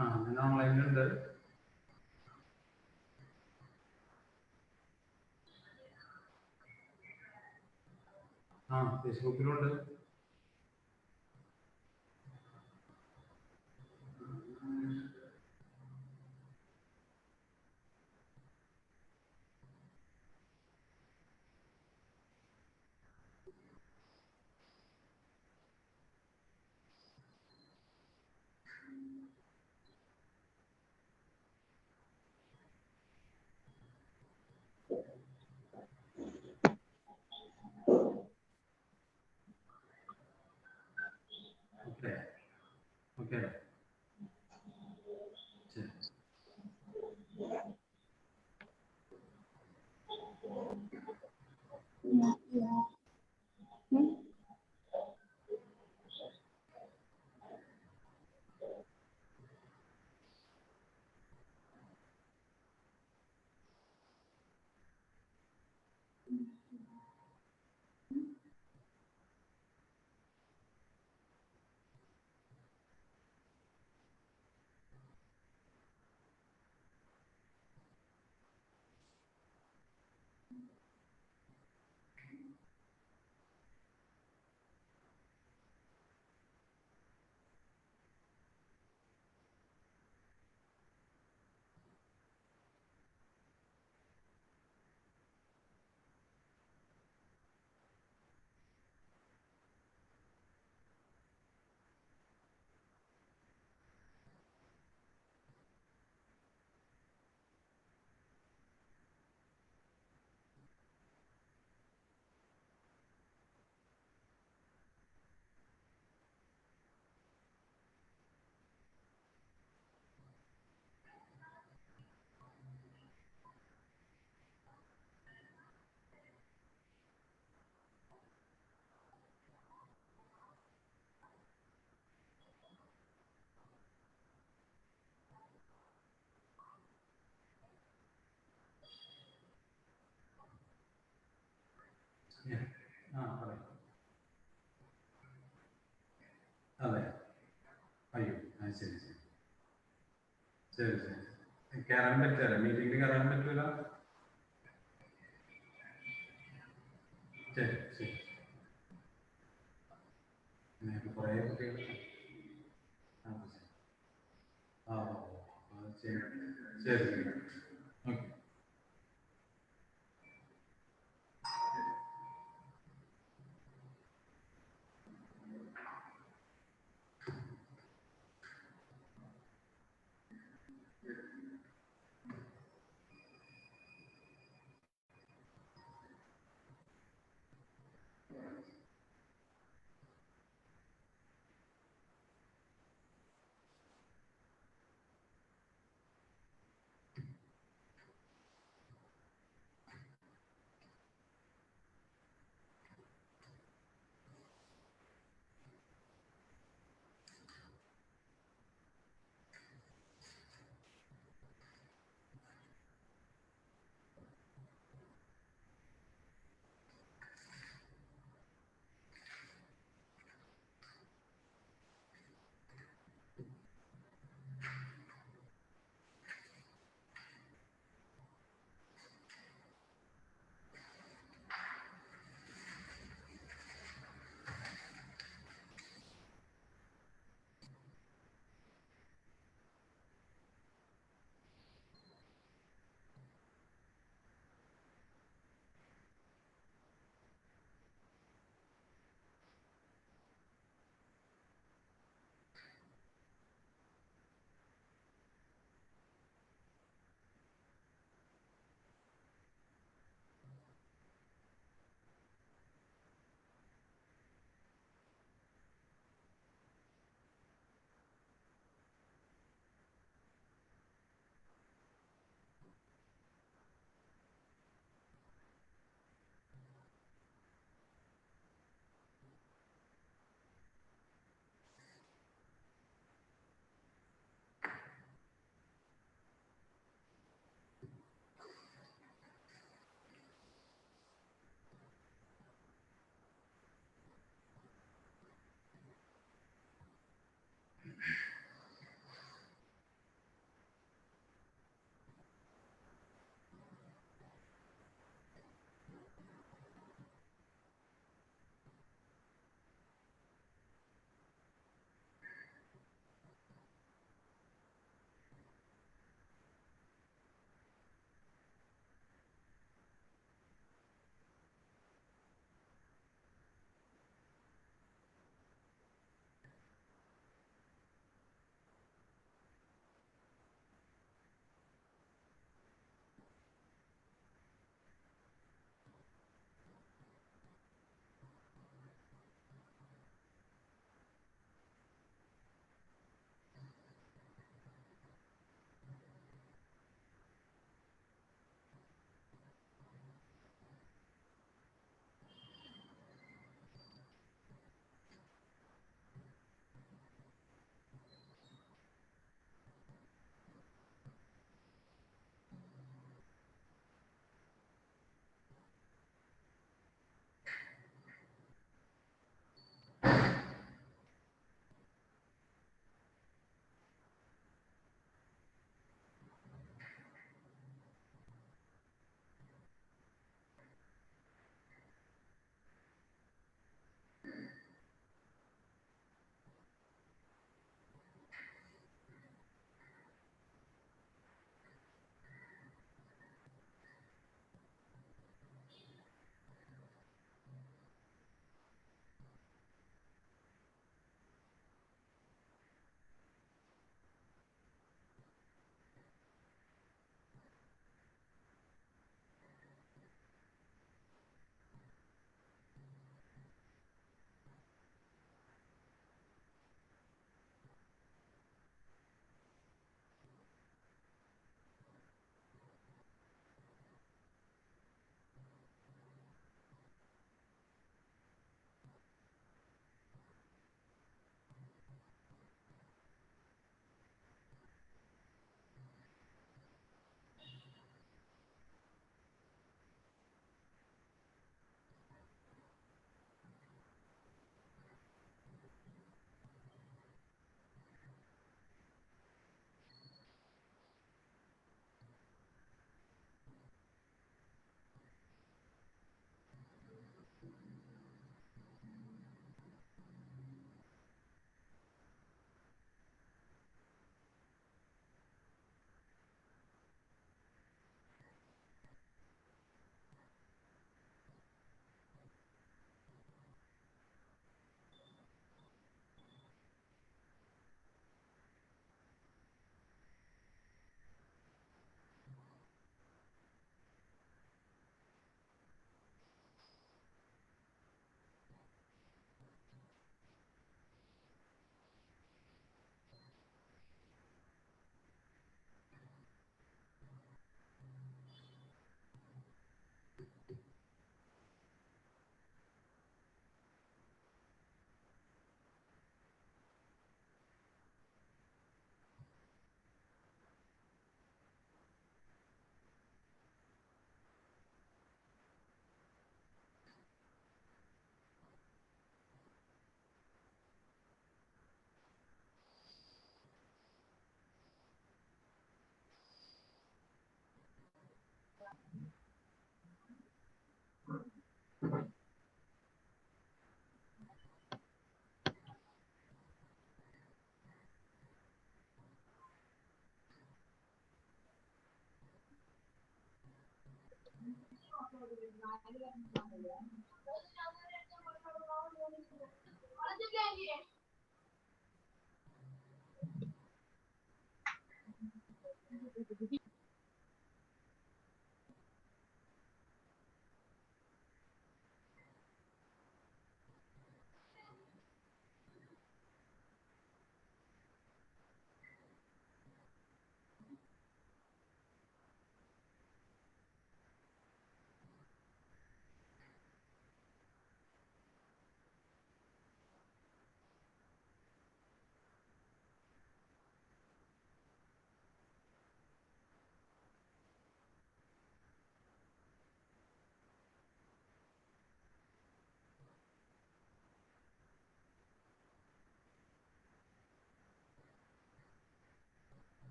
ആ ഞാൻ ഓൺലൈനിലുണ്ട്. ആ ഫേസ്ബുക്കിലുണ്ട്. ഓക്കെ ഓക്കെ ശരി. ആ പറയാം. അതെ. അയ്യോ ആ ശരി ശരി ശരി ശരി. കയറാൻ പറ്റില്ല, മീറ്റിംഗിൽ കയറാൻ പറ്റൂല. ശരി ശരി. നിങ്ങൾക്ക് കുറേ കുട്ടികൾ. ആ ശരി. ആ ശരി ശരി ശരി. ഓക്കെ.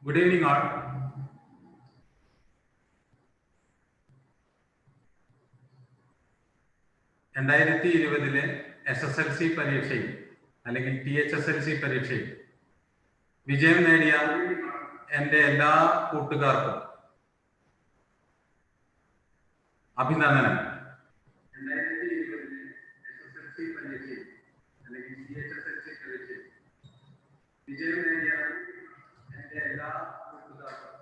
Good evening all. രണ്ടായിരത്തി 20 SSLC പരീക്ഷയിൽ അല്ലെങ്കിൽ THSLC പരീക്ഷയിൽ വിജയം നേടിയ എൻ്റെ എല്ലാ കൂട്ടുകാർക്കും അഭിനന്ദനം. 2020 SSLC പരീക്ഷയിൽ അല്ലെങ്കിൽ THSLC പരീക്ഷയിൽ വിജയം നേടിയ എൻ്റെ എല്ലാ കൂട്ടുകാർക്കും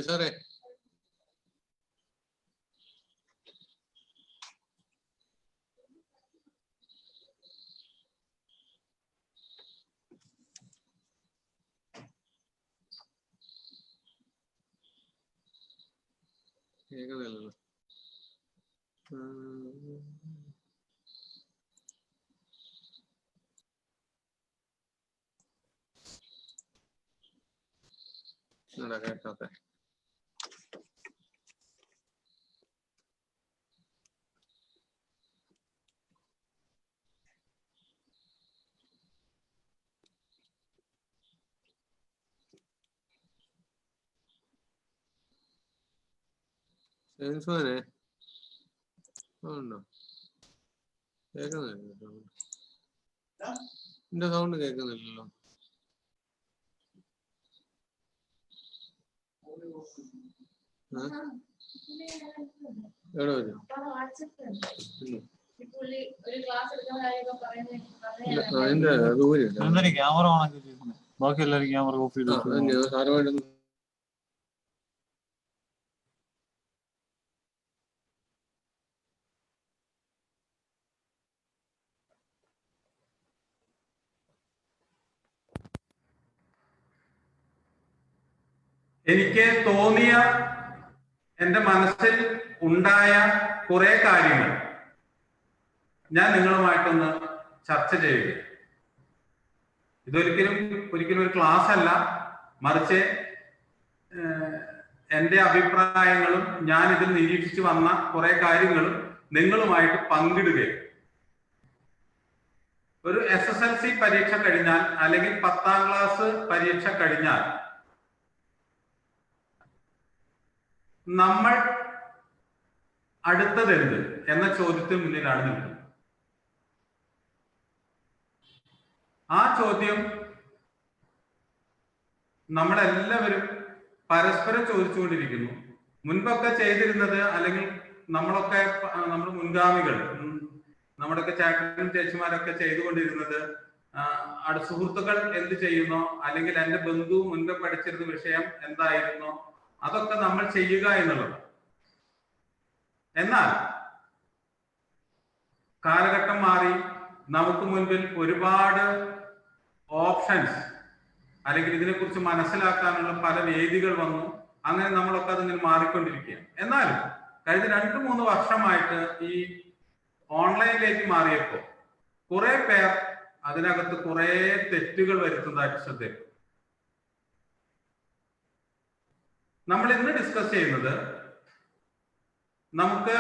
സാറേ കേൾക്കുന്നില്ലല്ലോ. കേൾക്കാത്ത സെൻസോനെ ഉണ്ടോ? കേൾക്കുന്നില്ല, എന്റെ സൗണ്ട് കേൾക്കുന്നില്ലല്ലോ. എവിടെ വെച്ചു? ക്യാമറ ഓണാക്കി ബാക്കി എല്ലാവരും ക്യാമറ ഓഫ് ചെയ്തു. സാറുമായിട്ട് എനിക്ക് തോന്നിയ, എൻ്റെ മനസ്സിൽ ഉണ്ടായ കുറെ കാര്യങ്ങൾ ഞാൻ നിങ്ങളുമായിട്ടൊന്ന് ചർച്ച ചെയ്യുക. ഒരിക്കലും ഒരു ക്ലാസ് അല്ല, മറിച്ച് എൻ്റെ അഭിപ്രായങ്ങളും ഞാൻ ഇതിൽ നിരീക്ഷിച്ചു വന്ന കുറെ കാര്യങ്ങളും നിങ്ങളുമായിട്ട് പങ്കിടുകയും. ഒരു SSLC പരീക്ഷ കഴിഞ്ഞാൽ അല്ലെങ്കിൽ 10ാം ക്ലാസ് പരീക്ഷ കഴിഞ്ഞാൽ നമ്മൾ അടുത്തതെന്ത് എന്ന ചോദ്യത്തിന് മുന്നിലാണ് നിൽക്കുന്നത്. ആ ചോദ്യം നമ്മളെല്ലാവരും പരസ്പരം ചോദിച്ചുകൊണ്ടിരിക്കുന്നു. മുൻപൊക്കെ ചെയ്തിരുന്നത്, അല്ലെങ്കിൽ നമ്മുടെ മുൻഗാമികൾ, നമ്മുടെയൊക്കെ ചേട്ടനും ചേച്ചിമാരൊക്കെ ചെയ്തുകൊണ്ടിരുന്നത്, സുഹൃത്തുക്കൾ എന്ത് ചെയ്യുന്നോ, അല്ലെങ്കിൽ എൻ്റെ ബന്ധു മുൻപ് പഠിച്ചിരുന്ന വിഷയം എന്തായിരുന്നോ അതൊക്കെ നമ്മൾ ചെയ്യുക എന്നുള്ളത്. എന്നാൽ കാലഘട്ടം മാറി, നമുക്ക് മുൻപിൽ ഒരുപാട് ഓപ്ഷൻസ് അല്ലെങ്കിൽ ഇതിനെക്കുറിച്ച് മനസ്സിലാക്കാനുള്ള പല വേദികൾ വന്നു. അങ്ങനെ നമ്മളൊക്കെ അതിങ്ങനെ മാറിക്കൊണ്ടിരിക്കുകയാണ്. എന്നാലും കഴിഞ്ഞ 2-3 വർഷമായിട്ട് ഈ ഓൺലൈനിലേക്ക് മാറിയപ്പോൾ കുറെ പേർ അതിനകത്ത് കുറെ തെറ്റുകൾ വരുത്തുന്നതായിട്ട് ശ്രദ്ധയിൽപ്പെട്ടു. നമ്മൾ ഇന്ന് ഡിസ്കസ് ചെയ്യുന്നത്, നമുക്ക്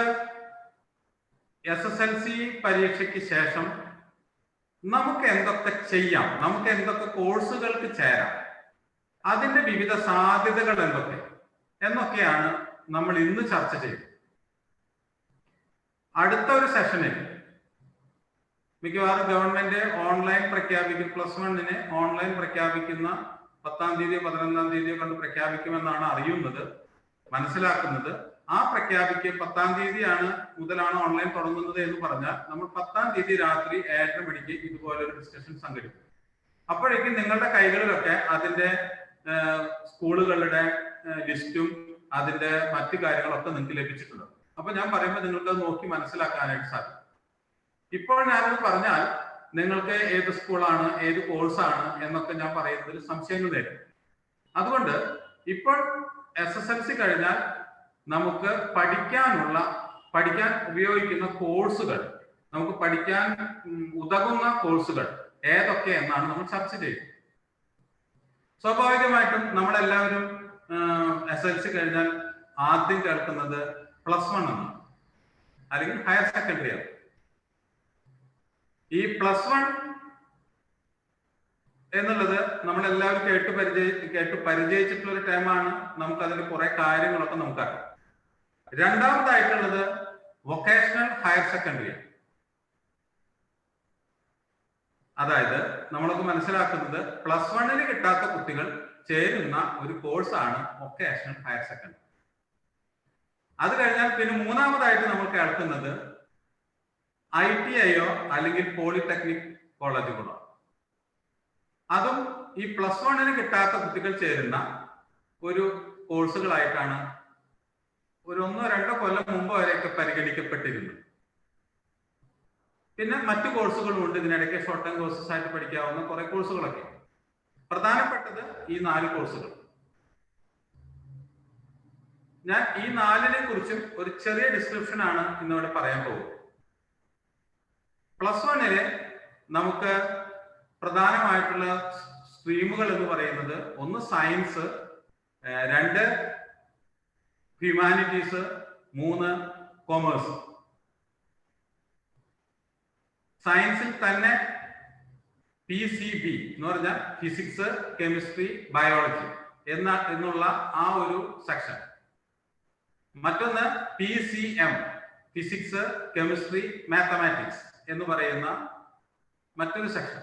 SSLC പരീക്ഷയ്ക്ക് ശേഷം നമുക്ക് എന്തൊക്കെ ചെയ്യാം, നമുക്ക് എന്തൊക്കെ കോഴ്സുകൾക്ക് ചേരാം, അതിന്റെ വിവിധ സാധ്യതകൾ എന്തൊക്കെ എന്നൊക്കെയാണ് നമ്മൾ ഇന്ന് ചർച്ച ചെയ്യുന്നത്. അടുത്ത ഒരു സെഷനിൽ മിക്കവാറും ഗവൺമെന്റ് ഓൺലൈൻ പ്രഖ്യാപിക്കും, +1-ന് ഓൺലൈൻ പ്രഖ്യാപിക്കുന്ന 10ാം തീയതിയോ 11ാം തീയതിയോ കണ്ട് പ്രഖ്യാപിക്കുമെന്നാണ് അറിയുന്നത്, മനസ്സിലാക്കുന്നത്. ആ 10ാം തീയതി മുതലാണ് ഓൺലൈൻ തുടങ്ങുന്നത് എന്ന് പറഞ്ഞാൽ നമ്മൾ 10ാം തീയതി രാത്രി 7:30 മണിക്ക് ഇതുപോലെ ഒരു ഡിസ്കഷൻ സംഘടിപ്പിക്കും. അപ്പോഴേക്കും നിങ്ങളുടെ കൈകളിലൊക്കെ അതിന്റെ സ്കൂളുകളുടെ ലിസ്റ്റും അതിന്റെ മറ്റു കാര്യങ്ങളൊക്കെ നിങ്ങൾക്ക് ലഭിച്ചിട്ടുണ്ട്. അപ്പൊ ഞാൻ പറയുമ്പോൾ നിങ്ങൾക്ക് അത് നോക്കി മനസ്സിലാക്കാനായിട്ട് സാധിക്കും. ഇപ്പോൾ ഞാനത് പറഞ്ഞാൽ നിങ്ങൾക്ക് ഏത് സ്കൂളാണ്, ഏത് കോഴ്സാണ് എന്നൊക്കെ ഞാൻ പറയുന്നതിൽ സംശയങ്ങൾ നേരും. അതുകൊണ്ട് ഇപ്പോൾ SSLC കഴിഞ്ഞാൽ നമുക്ക് പഠിക്കാൻ ഉപയോഗിക്കുന്ന കോഴ്സുകൾ, നമുക്ക് പഠിക്കാൻ ഉതകുന്ന കോഴ്സുകൾ ഏതൊക്കെ എന്നാണ് നമ്മൾ ചർച്ച ചെയ്യുന്നത്. സ്വാഭാവികമായിട്ടും നമ്മളെല്ലാവരും SSLC കഴിഞ്ഞാൽ ആദ്യം കേൾക്കുന്നത് +1 എന്നാണ്, അല്ലെങ്കിൽ ഹയർ സെക്കൻഡറി ആണ്. ഈ +1 എന്നുള്ളത് നമ്മളെല്ലാവരും കേട്ട് പരിചയിച്ചിട്ടുള്ള ഒരു ടൈമാണ്. നമുക്ക് അതിന്റെ കുറെ കാര്യങ്ങളൊക്കെ നമുക്കറിയാം. രണ്ടാമതായിട്ടുള്ളത് വൊക്കേഷണൽ ഹയർ സെക്കൻഡറി. അതായത് നമ്മളൊക്കെ മനസ്സിലാക്കുന്നത് +1 കിട്ടാത്ത കുട്ടികൾ ചേരുന്ന ഒരു കോഴ്സാണ് വൊക്കേഷണൽ ഹയർ സെക്കൻഡറി. അത് കഴിഞ്ഞാൽ പിന്നെ മൂന്നാമതായിട്ട് നമ്മൾ കേൾക്കുന്നത് ITIയോ അല്ലെങ്കിൽ പോളിടെക്നിക് കോളേജുകളോ. അതും ഈ +1 കിട്ടാത്ത കുട്ടികൾ ചേരുന്ന ഒരു കോഴ്സുകളായിട്ടാണ് ഒരു 1-2 കൊല്ലം മുമ്പ് വരെയൊക്കെ പരിഗണിക്കപ്പെട്ടിരുന്നത്. പിന്നെ മറ്റു കോഴ്സുകളും ഉണ്ട്. ഇതിനിടയ്ക്ക് ഷോർട്ട് ടൈം കോഴ്സസ് ആയിട്ട് പഠിക്കാവുന്ന കുറെ കോഴ്സുകളൊക്കെ. പ്രധാനപ്പെട്ടത് ഈ 4 കോഴ്സുകൾ. ഞാൻ ഈ 4നെ കുറിച്ചും ഒരു ചെറിയ ഡിസ്ക്രിപ്ഷൻ ആണ് ഇന്നിവിടെ പറയാൻ പോകുന്നത്. +1 നമുക്ക് പ്രധാനമായിട്ടുള്ള സ്ട്രീമുകൾ എന്ന് പറയുന്നത് 1 സയൻസ്, 2 ഹ്യൂമാനിറ്റീസ്, 3 കൊമേഴ്സ്. സയൻസിൽ തന്നെ PCB എന്ന് പറഞ്ഞാൽ ഫിസിക്സ്, കെമിസ്ട്രി, ബയോളജി എന്നുള്ള ആ ഒരു സെക്ഷൻ. മറ്റൊന്ന് PCM ഫിസിക്സ്, കെമിസ്ട്രി, മാത്തമാറ്റിക്സ് എന്ന് പറയുന്ന മറ്റൊരു സെക്ഷൻ.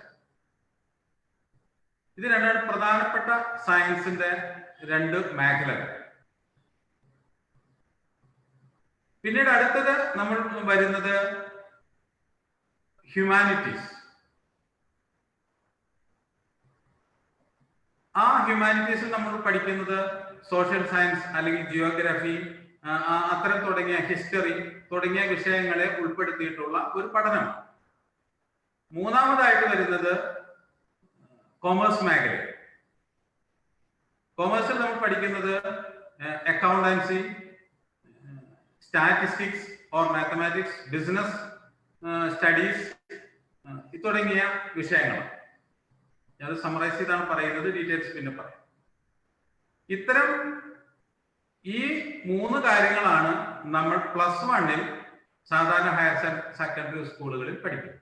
ഇത് രണ്ടാണ് പ്രധാനപ്പെട്ട സയൻസിന്റെ 2 മേഖലകൾ. പിന്നീട് അടുത്തത് നമ്മൾ വരുന്നത് ഹ്യൂമാനിറ്റീസ്. ആ ഹ്യൂമാനിറ്റീസിൽ നമ്മൾ പഠിക്കുന്നത് സോഷ്യൽ സയൻസ് അല്ലെങ്കിൽ ജിയോഗ്രഫി, അത്തരം തുടങ്ങിയ ഹിസ്റ്ററി തുടങ്ങിയ വിഷയങ്ങളെ ഉൾപ്പെടുത്തിയിട്ടുള്ള ഒരു പഠനമാണ്. മൂന്നാമതായിട്ട് വരുന്നത് കൊമേഴ്സ് മേഖല. കൊമേഴ്സിൽ നമ്മൾ പഠിക്കുന്നത് accountancy, statistics or mathematics, business studies തുടങ്ങിയ വിഷയങ്ങളാണ്. ഞാൻ സമറൈസ് ചെയ്താണ് പറയുന്നത്, ഡീറ്റെയിൽസ് പിന്നെ പറയാം. ഇത്തരം ഈ 3 കാര്യങ്ങളാണ് നമ്മൾ +1 സാധാരണ ഹയർ സെക്കൻഡറി സ്കൂളുകളിൽ പഠിക്കുന്നത്.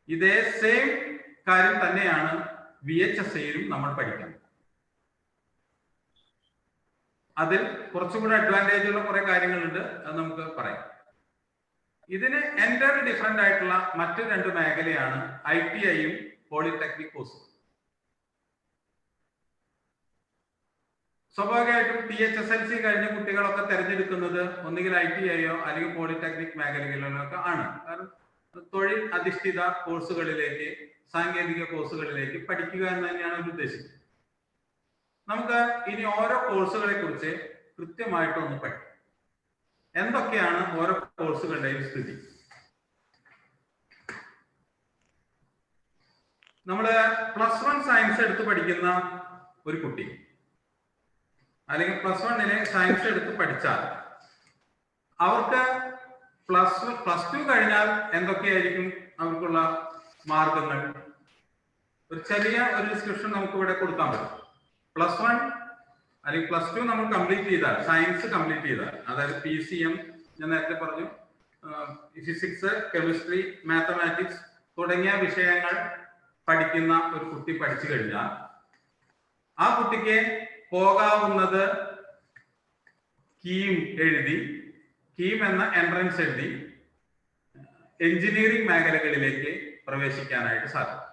ഇതേ സെയിം കാര്യം തന്നെയാണ് VHSAയിലും നമ്മൾ പഠിക്കുന്നത്. അതിൽ കുറച്ചുകൂടെ അഡ്വാൻറ്റേജ് ഉള്ള കുറെ കാര്യങ്ങളുണ്ട്, അത് നമുക്ക് പറയാം. ഇതിന് എൻറ്റയർലി ഡിഫറെന്റ് ആയിട്ടുള്ള മറ്റു 2 മേഖലയാണ് ITIയും പോളിടെക്നിക് കോഴ്സും. സ്വാഭാവികമായിട്ടും PHSLC കഴിഞ്ഞ കുട്ടികളൊക്കെ തിരഞ്ഞെടുക്കുന്നത് ഒന്നുകിൽ ITIയോ അല്ലെങ്കിൽ പോളിടെക്നിക് മേഖലകളിലോ ഒക്കെ ആണ്. കാരണം തൊഴിൽ അധിഷ്ഠിത കോഴ്സുകളിലേക്ക്, സാങ്കേതിക കോഴ്സുകളിലേക്ക് പഠിക്കുക എന്ന് തന്നെയാണ് ഒരു ഉദ്ദേശിക്കുന്നത്. നമുക്ക് ഇനി ഓരോ കോഴ്സുകളെ കുറിച്ച് കൃത്യമായിട്ടൊന്ന് പഠിക്കാം. എന്തൊക്കെയാണ് ഓരോ കോഴ്സുകളുടെയും സ്ഥിതി? നമ്മള് +1 സയൻസ് എടുത്ത് പഠിക്കുന്ന ഒരു കുട്ടി അല്ലെങ്കിൽ +1 സയൻസ് എടുത്ത് പഠിച്ചാൽ അവർക്ക് +2 കഴിഞ്ഞാൽ എന്തൊക്കെയായിരിക്കും അവർക്കുള്ള മാർഗങ്ങൾ? ഒരു ചെറിയ ഒരു ഡിസ്ക്രിപ്ഷൻ നമുക്ക് ഇവിടെ കൊടുക്കാൻ പറ്റും. +1 അല്ലെങ്കിൽ +2 നമ്മൾ കംപ്ലീറ്റ് ചെയ്താൽ, സയൻസ് കംപ്ലീറ്റ് ചെയ്താൽ, അതായത് PCM ഞാൻ നേരത്തെ പറഞ്ഞു, ഫിസിക്സ്, കെമിസ്ട്രി, മാത്തമാറ്റിക്സ് തുടങ്ങിയ വിഷയങ്ങൾ പഠിക്കുന്ന ഒരു കുട്ടി പഠിച്ചു കഴിഞ്ഞാൽ ആ കുട്ടിക്ക് പോകാവുന്നത് കീം എന്ന എൻട്രൻസ് എഴുതി എഞ്ചിനീയറിംഗ് മേഖലകളിലേക്ക് പ്രവേശിക്കാനായിട്ട് സാധിക്കും.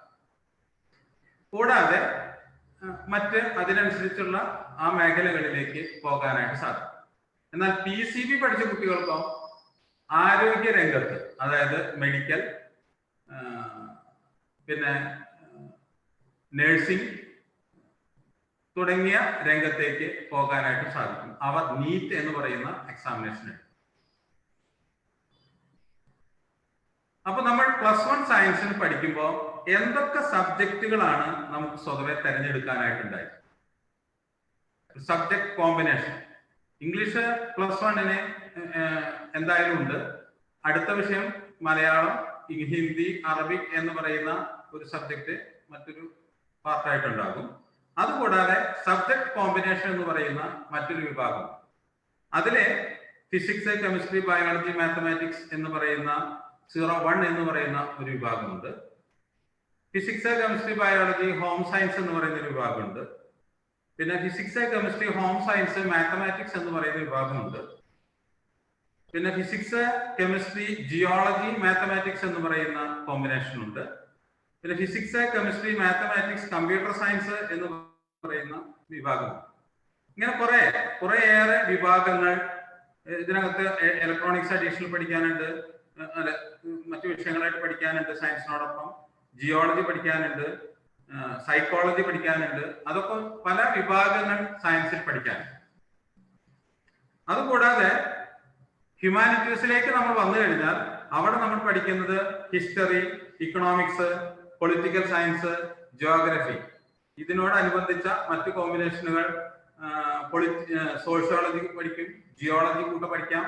കൂടാതെ മറ്റ് അതിനനുസരിച്ചുള്ള ആ മേഖലകളിലേക്ക് പോകാനായിട്ട് സാധിക്കും. എന്നാൽ PCB പഠിച്ച കുട്ടികൾക്കോ ആരോഗ്യ രംഗത്ത്, അതായത് മെഡിക്കൽ, പിന്നെ നഴ്സിംഗ് തുടങ്ങിയ രംഗത്തേക്ക് പോകാനായിട്ട് സാധിക്കും. അവർ നീറ്റ് എന്ന് പറയുന്ന എക്സാമിനേഷൻ എടുക്കും. അപ്പൊ നമ്മൾ +1 സയൻസിന് പഠിക്കുമ്പോൾ എന്തൊക്കെ സബ്ജക്റ്റുകളാണ് നമുക്ക് സ്വതവേ തിരഞ്ഞെടുക്കാനായിട്ടുണ്ടായത്? Subject combination. ഇംഗ്ലീഷ് +1 എന്തായാലും ഉണ്ട്. അടുത്ത വിഷയം മലയാളം, ഹിന്ദി, അറബിക് എന്ന് പറയുന്ന ഒരു സബ്ജക്ട് മറ്റൊരു പാർട്ടായിട്ടുണ്ടാകും. അതുകൂടാതെ സബ്ജക്ട് കോമ്പിനേഷൻ എന്ന് പറയുന്ന മറ്റൊരു വിഭാഗം. അതിലെ ഫിസിക്സ്, കെമിസ്ട്രി, ബയോളജി, മാത്തമാറ്റിക്സ് എന്ന് പറയുന്ന 01 എന്ന് പറയുന്ന ഒരു വിഭാഗമുണ്ട്. Physics, chemistry, biology, home science എന്ന് പറയുന്ന ഒരു വിഭാഗമുണ്ട്. പിന്നെ physics, chemistry, home science, mathematics എന്ന് പറയുന്ന വിഭാഗമുണ്ട്. പിന്നെ ഫിസിക്സ്, കെമിസ്ട്രി, ജിയോളജി, മാത്തമാറ്റിക്സ് എന്ന് പറയുന്ന കോമ്പിനേഷൻ ഉണ്ട്. പിന്നെ physics, chemistry, mathematics, computer science എന്ന് പറയുന്ന വിഭാഗമുണ്ട്. ഇങ്ങനെ കുറേയേറെ വിഭാഗങ്ങൾ ഇതിനകത്ത്. ഇലക്ട്രോണിക്സ് അഡീഷണൽ പഠിക്കാനുണ്ട്, മറ്റു വിഷയങ്ങളായിട്ട് പഠിക്കാനുണ്ട്. സയൻസിനോടൊപ്പം ജിയോളജി പഠിക്കാനുണ്ട്, സൈക്കോളജി പഠിക്കാനുണ്ട്. അതൊക്കെ പല വിഭാഗങ്ങൾ സയൻസിൽ പഠിക്കാനുണ്ട്. അതുകൂടാതെ ഹ്യൂമാനിറ്റീസിലേക്ക് നമ്മൾ വന്നു കഴിഞ്ഞാൽ അവിടെ നമ്മൾ പഠിക്കുന്നത് history, economics, political science, geography. ഇതിനോടനുബന്ധിച്ച മറ്റു കോമ്പിനേഷനുകൾ സോഷ്യോളജി പഠിക്കും, ജിയോളജി കൂടെ പഠിക്കാം,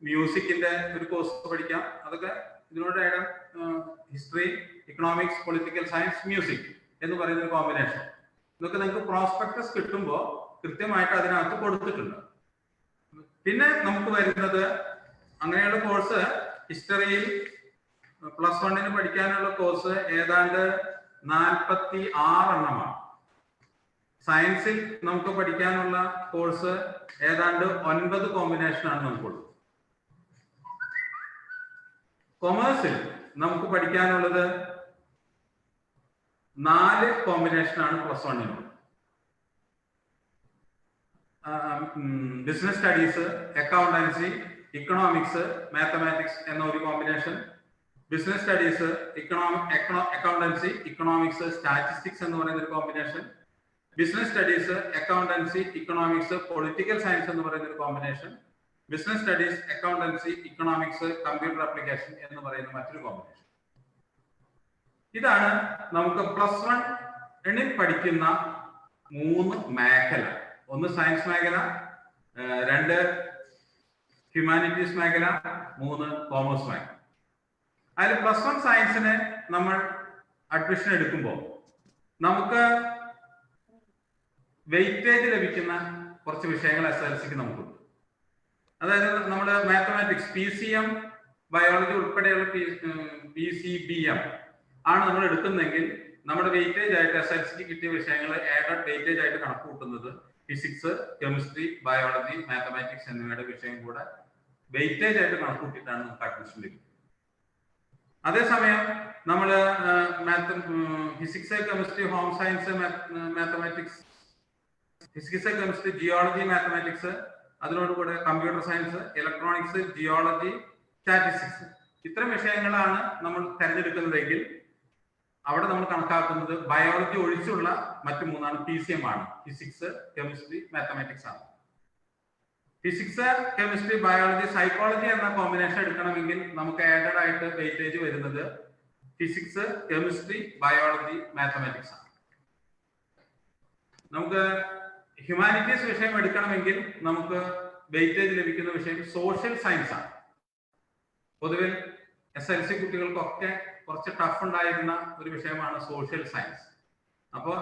മ്യൂസിക്കിന്റെ ഒരു കോഴ്സ് പഠിക്കാം. അതൊക്കെ ഇതിനോട് history, economics, political science, music എന്ന് പറയുന്ന ഒരു കോമ്പിനേഷൻ. ഇതൊക്കെ നിങ്ങൾക്ക് പ്രോസ്പെക്ടസ് കിട്ടുമ്പോൾ കൃത്യമായിട്ട് അതിനകത്ത് കൊടുത്തിട്ടുണ്ട്. പിന്നെ നമുക്ക് വരുന്നത് അങ്ങനെയുള്ള കോഴ്സ് ഹിസ്റ്ററിയിൽ +1 പഠിക്കാനുള്ള കോഴ്സ് ഏതാണ്ട് 46 എണ്ണമാണ്. സയൻസിൽ നമുക്ക് പഠിക്കാനുള്ള കോഴ്സ് ഏതാണ്ട് 9 കോമ്പിനേഷനാണ് നമുക്കുള്ളത്. കൊമേഴ്സിൽ നമുക്ക് പഠിക്കാനുള്ളത് 4 കോമ്പിനേഷനാണ് +1. Business studies, accountancy, economics, mathematics എന്ന ഒരു combination. Business studies, accountancy, economics, statistics എന്ന് പറയുന്ന ഒരു combination. Business studies, accountancy, economics, political science എന്ന് പറയുന്ന ഒരു combination. Business studies, accountancy, economics, computer application എന്ന് പറയുന്ന മറ്റൊരു കോമ്പിനേഷൻ. ഇതാണ് നമുക്ക് +1 പഠിക്കുന്ന 3 മേഖല. ഒന്ന് സയൻസ് മേഖല, 2 ഹ്യൂമാനിറ്റീസ് മേഖല, 3 കോമേഴ്സ് മേഖല. അതിൽ +1 സയൻസിന് നമ്മൾ അഡ്മിഷൻ എടുക്കുമ്പോൾ നമുക്ക് വെയിറ്റേജ് ലഭിക്കുന്ന കുറച്ച് വിഷയങ്ങൾ SLCക്ക് നമുക്കുണ്ട്. അതായത് നമ്മുടെ മാത്തമാറ്റിക്സ്, PCM, ബയോളജി ഉൾപ്പെടെയുള്ള PCBM ആണ് നമ്മൾ എടുക്കുന്നെങ്കിൽ നമ്മുടെ വെയിറ്റേജ് ആയിട്ട് SLCക്ക് കിട്ടിയ വിഷയങ്ങൾ ആഡഡ് വെയിറ്റേജ് ആയിട്ട് കണക്ക് കൂട്ടുന്നത് ഫിസിക്സ്, കെമിസ്ട്രി, ബയോളജി, മാത്തമാറ്റിക്സ് എന്നിവയുടെ വിഷയം കൂടെ വെയിറ്റേജ് ആയിട്ട് കണക്ക് കൂട്ടിയിട്ടാണ് നമുക്ക് അഡ്മിഷൻ ലഭിക്കുന്നത്. അതേസമയം നമ്മൾ physics, chemistry, home science, mathematics, physics, chemistry, geology, mathematics, അതിനോടുകൂടെ computer science, electronics, geology, statistics, ഇത്തരം വിഷയങ്ങളാണ് നമ്മൾ തിരഞ്ഞെടുക്കുന്നതെങ്കിൽ അവിടെ നമ്മൾ കണക്കാക്കുന്നത് ബയോളജി ഒഴിച്ചുള്ള മറ്റു 3 PCM ആണ്. ഫിസിക്സ്, കെമിസ്ട്രി, മാത്തമാറ്റിക്സ് ആണ്. ഫിസിക്സ്, കെമിസ്ട്രി, ബയോളജി, സൈക്കോളജി എന്ന കോമ്പിനേഷൻ എടുക്കണമെങ്കിൽ നമുക്ക് ആഡഡ് ആയിട്ട് വെയിറ്റേജ് വരുന്നത് ഫിസിക്സ്, കെമിസ്ട്രി, ബയോളജി, മാത്തമാറ്റിക്സ് ആണ്. നമുക്ക് ഹ്യൂമാനിറ്റീസ് വിഷയം എടുക്കണമെങ്കിൽ നമുക്ക് വെയിറ്റേജ് ലഭിക്കുന്ന വിഷയം സോഷ്യൽ സയൻസ് ആണ്. പൊതുവിൽ SLC കുട്ടികൾക്കൊക്കെ കുറച്ച് ടഫ് ഉണ്ടായിരുന്ന ഒരു വിഷയമാണ് സോഷ്യൽ സയൻസ്. അപ്പോൾ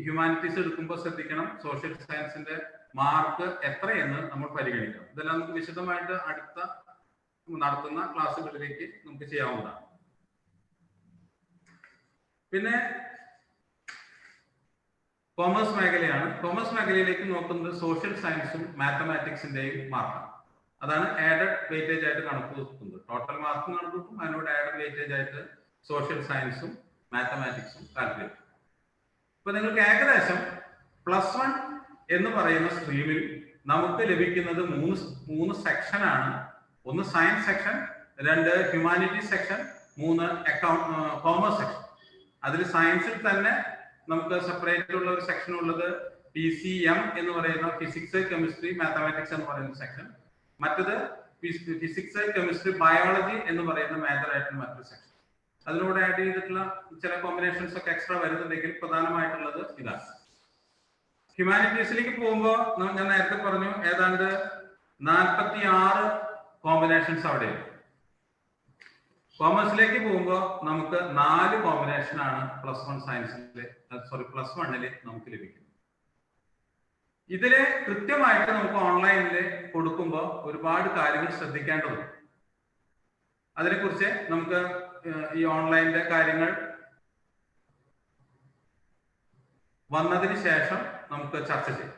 ഹ്യൂമാനിറ്റീസ് എടുക്കുമ്പോൾ ശ്രദ്ധിക്കണം, സോഷ്യൽ സയൻസിന്റെ മാർക്ക് എത്രയെന്ന് നമ്മൾ പരിഗണിക്കണം. ഇതെല്ലാം നമുക്ക് വിശദമായിട്ട് അടുത്ത നടത്തുന്ന ക്ലാസ്സുകളിലേക്ക് നമുക്ക് ചെയ്യാവുന്നതാണ്. പിന്നെ കോമേഴ്സ് മേഖലയാണ്. കോമേഴ്സ് മേഖലയിലേക്ക് നോക്കുന്നത് സോഷ്യൽ സയൻസും മാത്തമാറ്റിക്സിന്റെയും മാർക്കാണ്. അതാണ് ആഡഡ് വെയിറ്റേജ് ആയിട്ട് കണക്ക് കൂട്ടുന്നത്. ടോട്ടൽ മാർക്ക് കണക്ക് കൂട്ടും, അതിനോട് ആഡഡ് വെയിറ്റേജ് ആയിട്ട് സോഷ്യൽ സയൻസും മാത്തമാറ്റിക്സും കാൽക്കുലേറ്റ് ചെയ്യും. ഇപ്പൊ നിങ്ങൾക്ക് ഏകദേശം +1 എന്ന് പറയുന്ന സ്ട്രീമിൽ നമുക്ക് ലഭിക്കുന്നത് 3 സെക്ഷനാണ്. ഒന്ന് science section, 2 humanities section, 3 commerce section. അതിൽ സയൻസിൽ തന്നെ നമുക്ക് സെപ്പറേറ്റ് ഉള്ള ഒരു സെക്ഷൻ ഉള്ളത് PCM എന്ന് പറയുന്ന ഫിസിക്സ്, കെമിസ്ട്രി, മാത്തമാറ്റിക്സ് എന്ന് പറയുന്ന സെക്ഷൻ. മറ്റത് ഫിസിക്സ്, കെമിസ്ട്രി, ബയോളജി എന്ന് പറയുന്ന മേജർ ആയിട്ടുള്ള മറ്റൊരു സെക്ഷൻ. അതിലൂടെ ആഡ് ചെയ്തിട്ടുള്ള ചില കോമ്പിനേഷൻസ് ഒക്കെ എക്സ്ട്രാ വരുന്നുണ്ടെങ്കിൽ പ്രധാനമായിട്ടുള്ളത് ഇതാണ്. ഹ്യൂമാനിറ്റീസിലേക്ക് പോകുമ്പോൾ ഞാൻ നേരത്തെ പറഞ്ഞു ഏതാണ്ട് 46 കോമ്പിനേഷൻസ് അവിടെയുണ്ട്. കോമേഴ്സിലേക്ക് പോകുമ്പോൾ നമുക്ക് 4 കോമ്പിനേഷനാണ് +1 സയൻസിലെ +1 നമുക്ക് ലഭിക്കുന്നത്. ഇതില് കൃത്യമായിട്ട് നമുക്ക് ഓൺലൈനിൽ കൊടുക്കുമ്പോൾ ഒരുപാട് കാര്യങ്ങൾ ശ്രദ്ധിക്കേണ്ടതുണ്ട്. അതിനെക്കുറിച്ച് നമുക്ക് ഈ ഓൺലൈനിലെ കാര്യങ്ങൾ വന്നതിന് ശേഷം നമുക്ക് ചർച്ച ചെയ്യാം.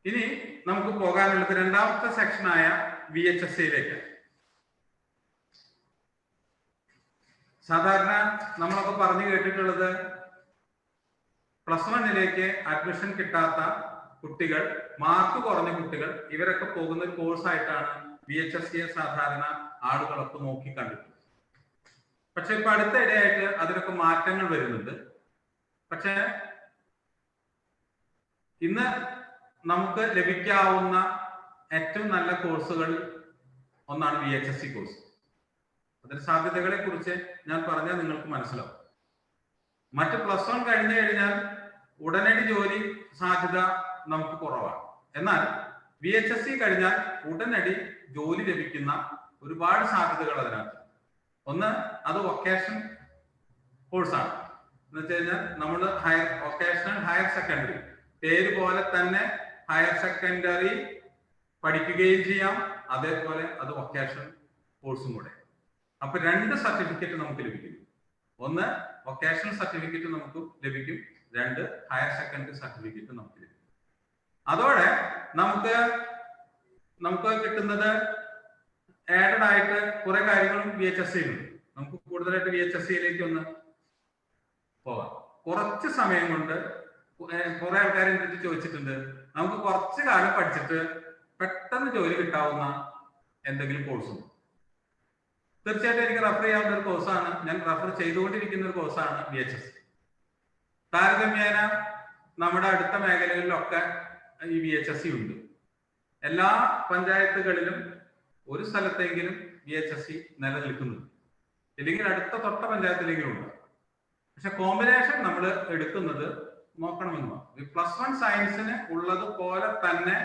ഇനി നമുക്ക് പോകാനുള്ളത് രണ്ടാമത്തെ സെക്ഷനായ VHSCയിലേക്ക്. സാധാരണ നമ്മളൊക്കെ പറഞ്ഞു കേട്ടിട്ടുള്ളത് +1 അഡ്മിഷൻ കിട്ടാത്ത കുട്ടികൾ, മാർക്ക് കുറഞ്ഞ കുട്ടികൾ, ഇവരൊക്കെ പോകുന്ന ഒരു കോഴ്സായിട്ടാണ് VHSCയെ സാധാരണ ആളുകളൊക്കെ നോക്കി കണ്ടിട്ടുള്ളത്. പക്ഷെ ഇപ്പൊ അടുത്തിടെയായിട്ട് അതിനൊക്കെ മാറ്റങ്ങൾ വരുന്നുണ്ട്. പക്ഷെ ഇന്ന് നമുക്ക് ലഭിക്കാവുന്ന ഏറ്റവും നല്ല കോഴ്സുകൾ ഒന്നാണ് VHSC കോഴ്സ്. അതിന്റെ സാധ്യതകളെ കുറിച്ച് ഞാൻ പറഞ്ഞാൽ നിങ്ങൾക്ക് മനസ്സിലാവും. മറ്റ് +1 കഴിഞ്ഞു കഴിഞ്ഞാൽ ഉടനടി ജോലി സാധ്യത നമുക്ക് കുറവാണ്. എന്നാൽ VHSC കഴിഞ്ഞാൽ ഉടനടി ജോലി ലഭിക്കുന്ന ഒരുപാട് സാധ്യതകൾ അതിനകത്ത്. ഒന്ന്, അത് വൊക്കേഷൻ കോഴ്സാണ്. എന്ന് വെച്ച് കഴിഞ്ഞാൽ നമ്മൾ വൊക്കേഷണൽ ഹയർ സെക്കൻഡറി, പേര് പോലെ തന്നെ ഹയർ സെക്കൻഡറി പഠിക്കുകയും ചെയ്യാം, അതേപോലെ അത് വൊക്കേഷണൽ കോഴ്സും കൂടെ. അപ്പൊ 2 സർട്ടിഫിക്കറ്റ് നമുക്ക് ലഭിക്കും. ഒന്ന്, വൊക്കേഷണൽ സർട്ടിഫിക്കറ്റ് നമുക്ക് ലഭിക്കും. 2, ഹയർ സെക്കൻഡറി സർട്ടിഫിക്കറ്റ് നമുക്ക് ലഭിക്കും. അതോടെ നമുക്ക് കിട്ടുന്നത് ആഡഡ് ആയിട്ട് കുറെ കാര്യങ്ങളും VHSC ഉണ്ട്. നമുക്ക് കൂടുതലായിട്ട് VHSCയിലേക്ക് ഒന്ന് പോകാം. കുറച്ച് സമയം കൊണ്ട് കുറെ ആൾക്കാർ എന്നിട്ട് ചോദിച്ചിട്ടുണ്ട്, നമുക്ക് കുറച്ച് കാലം പഠിച്ചിട്ട് പെട്ടെന്ന് ജോലി കിട്ടാവുന്ന എന്തെങ്കിലും കോഴ്സുണ്ട്? തീർച്ചയായിട്ടും എനിക്ക് റെഫർ ചെയ്യാവുന്ന ഒരു കോഴ്സാണ്, ഞാൻ റെഫർ ചെയ്തുകൊണ്ടിരിക്കുന്ന ഒരു കോഴ്സാണ് VHSC. താരതമ്യേന നമ്മുടെ അടുത്ത മേഖലകളിലൊക്കെ ഈ VHSC ഉണ്ട്. എല്ലാ പഞ്ചായത്തുകളിലും ഒരു സ്ഥലത്തെങ്കിലും VHSC നിലനിൽക്കുന്നുണ്ട്, ഇല്ലെങ്കിൽ അടുത്ത തൊട്ട പഞ്ചായത്തിലെങ്കിലും ഉണ്ട്. പക്ഷെ കോമ്പിനേഷൻ നമ്മൾ എടുക്കുന്നത് നോക്കണമെന്ന്. +1 സയൻസിന് ഉള്ളത് പോലെ തന്നെ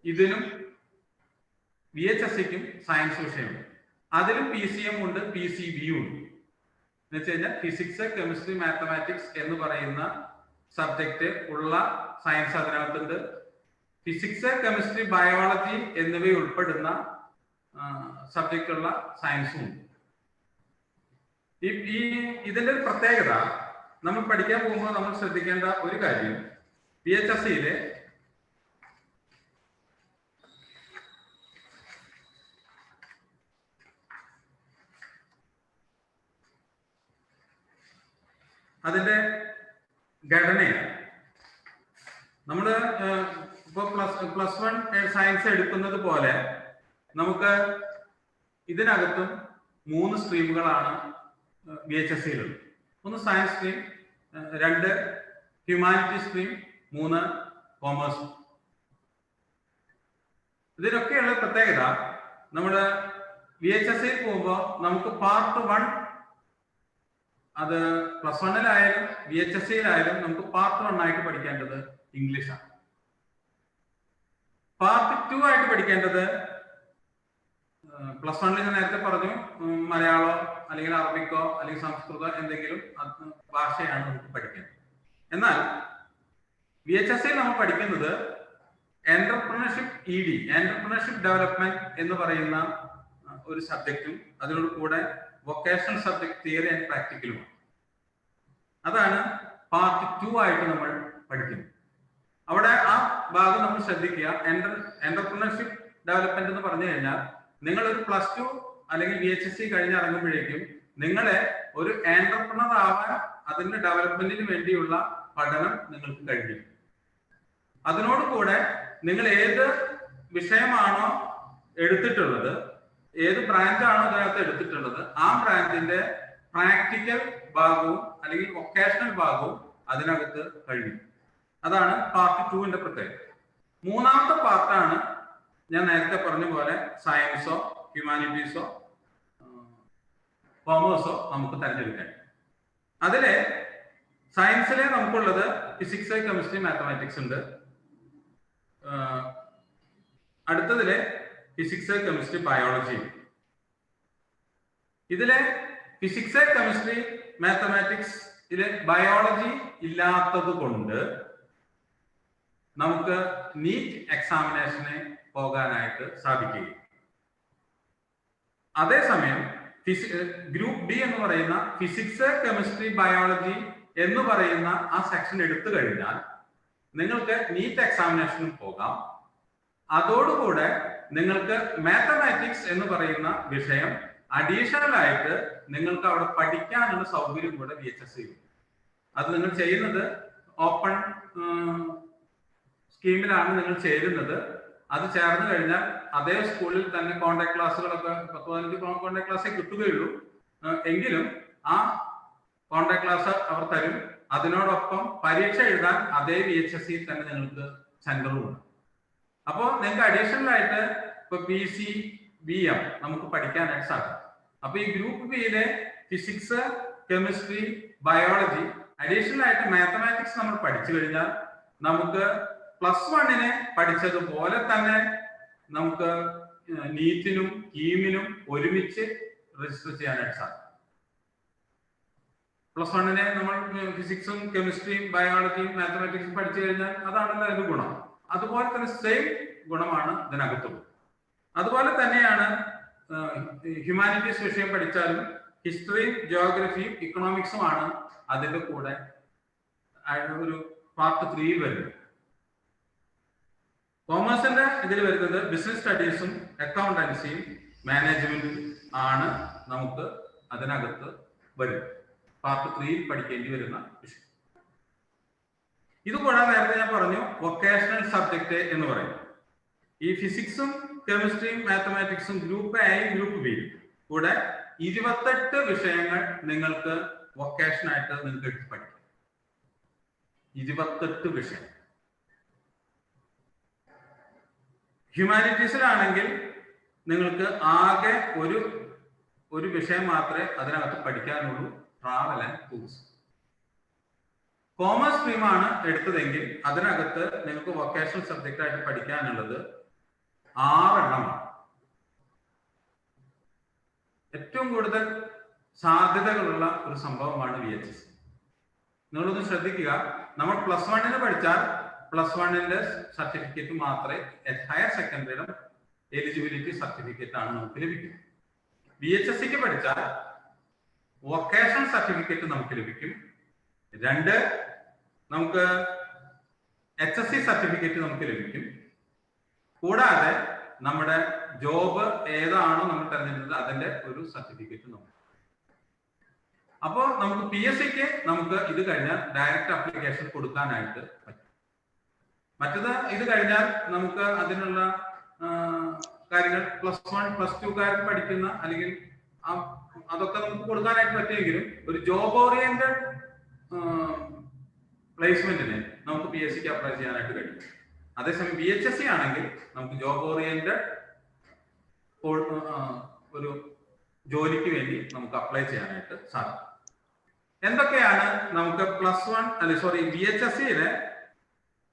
ഇതിനും VHSCക്കും സയൻസ് വിഷയമുണ്ട്. അതിലും PCM ഉണ്ട്, PCBയും ഉണ്ട്. എന്ന് വെച്ച് കഴിഞ്ഞാൽ ഫിസിക്സ്, കെമിസ്ട്രി, മാത്തമാറ്റിക്സ് എന്ന് പറയുന്ന സബ്ജക്റ്റ് ഉള്ള സയൻസ് അതിനകത്തുണ്ട്. ഫിസിക്സ്, കെമിസ്ട്രി, ബയോളജി എന്നിവ ഉൾപ്പെടുന്ന സബ്ജക്റ്റ് ഉള്ള സയൻസും ഉണ്ട്. ഇതിന്റെ ഒരു പ്രത്യേകത, നമ്മൾ പഠിക്കാൻ പോകുമ്പോൾ നമ്മൾ ശ്രദ്ധിക്കേണ്ട ഒരു കാര്യം, VHSCയിലെ അതിന്റെ ഘടനയാണ്. നമ്മള് ഇപ്പൊ +1 സയൻസ് എടുക്കുന്നത് പോലെ നമുക്ക് ഇതിനകത്തും 3 സ്ട്രീമുകളാണ് VHSCയിലുള്ളത്. ഒന്ന് science stream, 2 humanity stream, 3 commerce. ഇതിനൊക്കെയുള്ള പ്രത്യേകത, നമ്മള് VHSCയിൽ പോകുമ്പോൾ നമുക്ക് പാർട്ട് 1, അത് +1-ലായാലും VHSCയിലായാലും നമുക്ക് പാർട്ട് 1 ആയിട്ട് പഠിക്കേണ്ടത് ഇംഗ്ലീഷാണ്. പാർട്ട് 2 ആയിട്ട് പഠിക്കേണ്ടത് +1 ഞാൻ നേരത്തെ പറഞ്ഞു, മലയാളമോ അല്ലെങ്കിൽ അറബിക്കോ അല്ലെങ്കിൽ സംസ്കൃതോ എന്തെങ്കിലും ഭാഷയാണ് നമുക്ക് പഠിക്കേണ്ടത്. എന്നാൽ VHSCയിൽ നമ്മൾ പഠിക്കുന്നത് എന്റർപ്രണർഷിപ്പ് ED, എന്റർപ്രണർഷിപ്പ് ഡെവലപ്മെന്റ് എന്ന് പറയുന്ന ഒരു സബ്ജക്റ്റും അതിനോട് കൂടെ വൊക്കേഷണൽ സബ്ജക്ട് തിയറി ആൻഡ് പ്രാക്ടിക്കലുമാണ്. അതാണ് പാർട്ട് 2 ആയിട്ട് നമ്മൾ പഠിക്കുന്നത്. അവിടെ ആ ഭാഗം നമ്മൾ ശ്രദ്ധിക്കുക. എന്റർപ്രണർഷിപ്പ് ഡെവലപ്മെന്റ് എന്ന് പറഞ്ഞു കഴിഞ്ഞാൽ നിങ്ങൾ ഒരു +2 അല്ലെങ്കിൽ VHSC കഴിഞ്ഞിറങ്ങുമ്പോഴേക്കും നിങ്ങളെ ഒരു എന്റർപ്രണർ ആവാൻ, അതിന്റെ ഡെവലപ്മെന്റിന് വേണ്ടിയുള്ള പഠനം നിങ്ങൾക്ക് കഴിഞ്ഞു. അതിനോട് കൂടെ നിങ്ങൾ ഏത് വിഷയമാണോ എടുത്തിട്ടുള്ളത്, ഏത് ബ്രാഞ്ചാണോ അതിനകത്ത് എടുത്തിട്ടുള്ളത്, ആ ബ്രാഞ്ചിന്റെ പ്രാക്ടിക്കൽ ഭാഗവും അല്ലെങ്കിൽ വൊക്കേഷണൽ ഭാഗവും അതിനകത്ത് കഴിയും. അതാണ് പാർട്ട് 2-ന്റെ പ്രത്യേകത. മൂന്നാമത്തെ പാർട്ടാണ് ഞാൻ നേരത്തെ പറഞ്ഞ പോലെ സയൻസോ ഹ്യൂമാനിറ്റീസോ കോമേഴ്സോ നമുക്ക് തിരഞ്ഞെടുക്കാൻ. അതിലെ സയൻസിലെ നമുക്കുള്ളത് ഫിസിക്സ്, കെമിസ്ട്രി, മാത്തമാറ്റിക്സ് ഉണ്ട്. അടുത്തതിലെ ഫിസിക്സ്, കെമിസ്ട്രി, ബയോളജി. ഇതിലെ ഫിസിക്സ്, കെമിസ്ട്രി, മാത്തമാറ്റിക്സ് ഇതിലെ ബയോളജി ഇല്ലാത്തത് കൊണ്ട് നമുക്ക് നീറ്റ് എക്സാമിനേഷന് പോകാനായിട്ട് സാധിക്കുകയും, അതേസമയം ഗ്രൂപ്പ് ഡി എന്ന് പറയുന്ന ഫിസിക്സ്, കെമിസ്ട്രി, ബയോളജി എന്ന് പറയുന്ന ആ സെക്ഷൻ എടുത്തു കഴിഞ്ഞാൽ നിങ്ങൾക്ക് നീറ്റ് എക്സാമിനേഷനും പോകാം. അതോടുകൂടെ നിങ്ങൾക്ക് മാത്തമാറ്റിക്സ് എന്ന് പറയുന്ന വിഷയം അഡീഷണൽ ആയിട്ട് നിങ്ങൾക്ക് അവിടെ പഠിക്കാനുള്ള സൗകര്യം കൂടെ VHSC ഉണ്ട്. അത് നിങ്ങൾ ചെയ്യുന്നത് ഓപ്പൺ സ്കീമിലാണ് നിങ്ങൾ ചേരുന്നത്. അത് ചേർന്ന് കഴിഞ്ഞാൽ അതേ സ്കൂളിൽ തന്നെ കോൺടാക്ട് ക്ലാസ്സുകളൊക്കെ 10-15 കോൺടാക്ട് ക്ലാസ്സേ കിട്ടുകയുള്ളൂ. എങ്കിലും ആ കോൺടാക്ട് ക്ലാസ് അവർ തരും. അതിനോടൊപ്പം പരീക്ഷ എഴുതാൻ അതേ VHSC തന്നെ നിങ്ങൾക്ക് സെന്ററുമുണ്ട്. അപ്പോൾ നിങ്ങൾക്ക് അഡീഷണൽ ആയിട്ട് ഇപ്പൊ PC BM നമുക്ക് പഠിക്കാനായിട്ട് സാധിക്കും. അപ്പൊ ഈ ഗ്രൂപ്പ് ബിയിലെ ഫിസിക്സ്, കെമിസ്ട്രി, ബയോളജി, അഡീഷണൽ ആയിട്ട് മാത്തമാറ്റിക്സ് നമ്മൾ പഠിച്ചു കഴിഞ്ഞാൽ നമുക്ക് +1 പഠിച്ചതുപോലെ തന്നെ നമുക്ക് നീറ്റിനും കീമിനും ഒരുമിച്ച് രജിസ്റ്റർ ചെയ്യാനായിട്ട് സാധിക്കും. +1 നമ്മൾ ഫിസിക്സും കെമിസ്ട്രിയും ബയോളജിയും മാത്തമാറ്റിക്സും പഠിച്ചു കഴിഞ്ഞാൽ അതാണല്ലോ അതിന്റെ ഗുണം. അതുപോലെ തന്നെ സെയിം ഗുണമാണ് ഇതിനകത്തുള്ളത്. അതുപോലെ തന്നെയാണ് ഹ്യൂമാനിറ്റീസ് വിഷയം പഠിച്ചാലും ഹിസ്റ്ററിയും ജിയോഗ്രഫിയും ഇക്കണോമിക്സും ആണ് അതിന്റെ കൂടെ ഒരു പാർട്ട് 3 വരുന്നത്. കോമേഴ്സിന്റെ ഇതിൽ വരുന്നത് ബിസിനസ് സ്റ്റഡീസും അക്കൗണ്ടൻസിയും മാനേജ്മെന്റും ആണ് നമുക്ക് അതിനകത്ത് വരും. പാർട്ട് 3 പഠിക്കേണ്ടി വരുന്ന വിഷയം. ഇതുകൂടാതെ നേരത്തെ ഞാൻ പറഞ്ഞു വൊക്കേഷണൽ സബ്ജക്ട് എന്ന് പറയും. ഈ ഫിസിക്സും കെമിസ്ട്രിയും മാത്തമാറ്റിക്സും ഗ്രൂപ്പ് എയും ഗ്രൂപ്പ് ബിയും കൂടെ 28 വിഷയങ്ങൾ നിങ്ങൾക്ക് വൊക്കേഷൻ ആയിട്ട് നിങ്ങൾക്ക് എടുത്ത് പഠിക്കാം. 28 വിഷയം. ഹ്യൂമാനിറ്റീസിലാണെങ്കിൽ നിങ്ങൾക്ക് ആകെ ഒരു വിഷയം മാത്രമേ അതിനകത്ത് പഠിക്കാനുള്ളൂ, ട്രാവൽ ആൻഡ് ടൂറിസം. കോമേഴ്സ് സ്ട്രീമാണ് എടുത്തതെങ്കിൽ അതിനകത്ത് നിങ്ങൾക്ക് വൊക്കേഷണൽ സബ്ജക്റ്റ് ആയിട്ട് പഠിക്കാനുള്ളത് 6 എണ്ണമാണ്. ഏറ്റവും കൂടുതൽ സാധ്യതകളുള്ള ഒരു സംഭവമാണ് VHSC. നിങ്ങളൊന്ന് ശ്രദ്ധിക്കുക, നമ്മൾ +1 പഠിച്ചാൽ +1 സർട്ടിഫിക്കറ്റ് മാത്രമേ ഹയർ സെക്കൻഡറിയുടെ എലിജിബിലിറ്റി സർട്ടിഫിക്കറ്റ് ആണ് നമുക്ക് ലഭിക്കുന്നത്. VHSCക്ക് പഠിച്ചാൽ വൊക്കേഷണൽ സർട്ടിഫിക്കറ്റ് നമുക്ക് ലഭിക്കും. 2 നമുക്ക് HSC സർട്ടിഫിക്കറ്റ് നമുക്ക് ലഭിക്കും. കൂടാതെ നമ്മുടെ ജോബ് ഏതാണോ നമ്മൾ തിരഞ്ഞെടുത്തത് അതിന്റെ ഒരു സർട്ടിഫിക്കറ്റ് നമുക്ക്. അപ്പോൾ നമുക്ക് PSCക്ക് നമുക്ക് ഇത് കഴിഞ്ഞാൽ ഡയറക്റ്റ് അപ്ലിക്കേഷൻ കൊടുക്കാനായിട്ട് പറ്റും. മറ്റത് ഇത് കഴിഞ്ഞാൽ നമുക്ക് അതിനുള്ള കാര്യങ്ങൾ +1 +2 പഠിക്കുന്ന അല്ലെങ്കിൽ അതൊക്കെ നമുക്ക് കൊടുക്കാനായിട്ട് പറ്റുമെങ്കിലും ഒരു ജോബ് ഓറിയന്റഡ് പ്ലേസ്മെന്റിന് നമുക്ക് PSCക്ക് അപ്ലൈ ചെയ്യാനായിട്ട് കഴിയും. അതേസമയം VHSC ആണെങ്കിൽ നമുക്ക് ജോബ് ഓറിയന്റഡ് ഒരു ജോലിക്ക് വേണ്ടി നമുക്ക് അപ്ലൈ ചെയ്യാനായിട്ട് സാധിക്കും. എന്തൊക്കെയാണ് നമുക്ക് VHSCയിലെ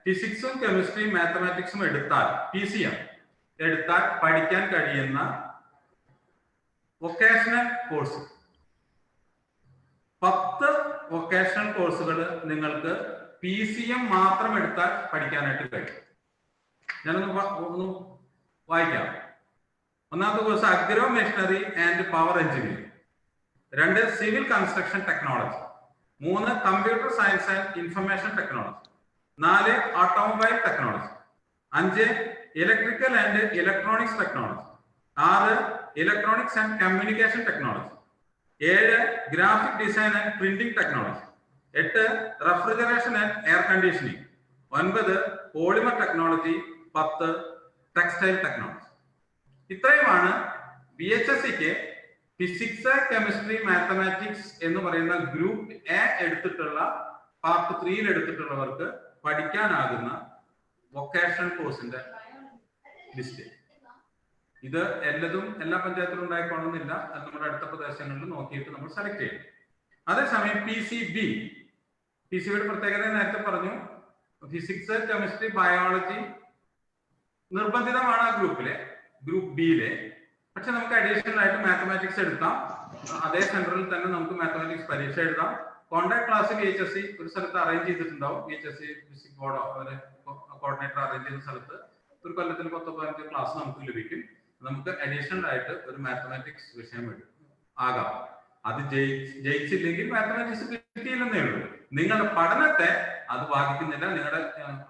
ഫിസിക്സും കെമിസ്ട്രിയും മാത്തമാറ്റിക്സും എടുത്താൽ PCM എടുത്താൽ പഠിക്കാൻ കഴിയുന്ന വൊക്കേഷണൽ കോഴ്സ് 10 വൊക്കേഷണൽ കോഴ്സുകൾ നിങ്ങൾക്ക് PCM മാത്രം എടുത്താൽ പഠിക്കാനായിട്ട് കഴിയും. ഞാനൊന്ന് വായിക്കാം. ഒന്നാമത്തെ course agro machinery and power engineering. 2 civil construction technology. 3 computer science and information technology. 4 automobile technology. 5 electrical and electronics technology. 6 electronics and communication technology. 7 graphic design and printing technology. 8 refrigeration and air conditioning. 9 polymer technology. 10 textile technology. ഇത്രയുമാണ് VHSCക്ക് physics, chemistry, mathematics എന്ന് പറയുന്ന group A എടുത്തിട്ടുള്ള part 3 എടുത്തിട്ടുള്ളവർക്ക് പഠിക്കാനാകുന്ന vocational കോഴ്സിന്റെ list. ഇത് എല്ലാ പഞ്ചായത്തിലും ഉണ്ടായിക്കൊള്ളുന്നില്ല. അത് നമ്മുടെ അടുത്ത പ്രദേശങ്ങളിൽ നോക്കിയിട്ട് നമ്മൾ സെലക്ട് ചെയ്യും. അതേസമയം PCBയുടെ പ്രത്യേകത നേരത്തെ പറഞ്ഞു. ഫിസിക്സ്, കെമിസ്ട്രി, ബയോളജി നിർബന്ധിതമാണ് ആ ഗ്രൂപ്പിലെ, ഗ്രൂപ്പ് ബിയിലെ. പക്ഷെ നമുക്ക് അഡീഷണൽ ആയിട്ട് മാത്തമാറ്റിക്സ് എടുക്കാം. അതേ സെന്ററിൽ തന്നെ നമുക്ക് മാത്തമാറ്റിക്സ് പരീക്ഷ എഴുതാം. കോൺടാക്ട് ക്ലാസ് VHSC ഒരു സ്ഥലത്ത് അറേഞ്ച് ചെയ്തിട്ടുണ്ടാവും. VHSC ഡിസ്ട്രിക്ട് ബോർഡോ അവരെ കോർഡിനേറ്റർ അറേഞ്ച് ചെയ്ത സ്ഥലത്ത് ഒരു കൊല്ലത്തിൽ 10-15 ക്ലാസ് നമുക്ക് ലഭിക്കും. നമുക്ക് അഡീഷണൽ ആയിട്ട് ഒരു മാത്തമാറ്റിക്സ് വിഷയം ആകാം. അത് ജയിച്ചില്ലെങ്കിൽ മാത്തമാറ്റിക്സ് കിട്ടിയില്ലെന്നേ ഉള്ളൂ. നിങ്ങളുടെ പഠനത്തെ അത് ബാധിക്കുന്നില്ല, നിങ്ങളുടെ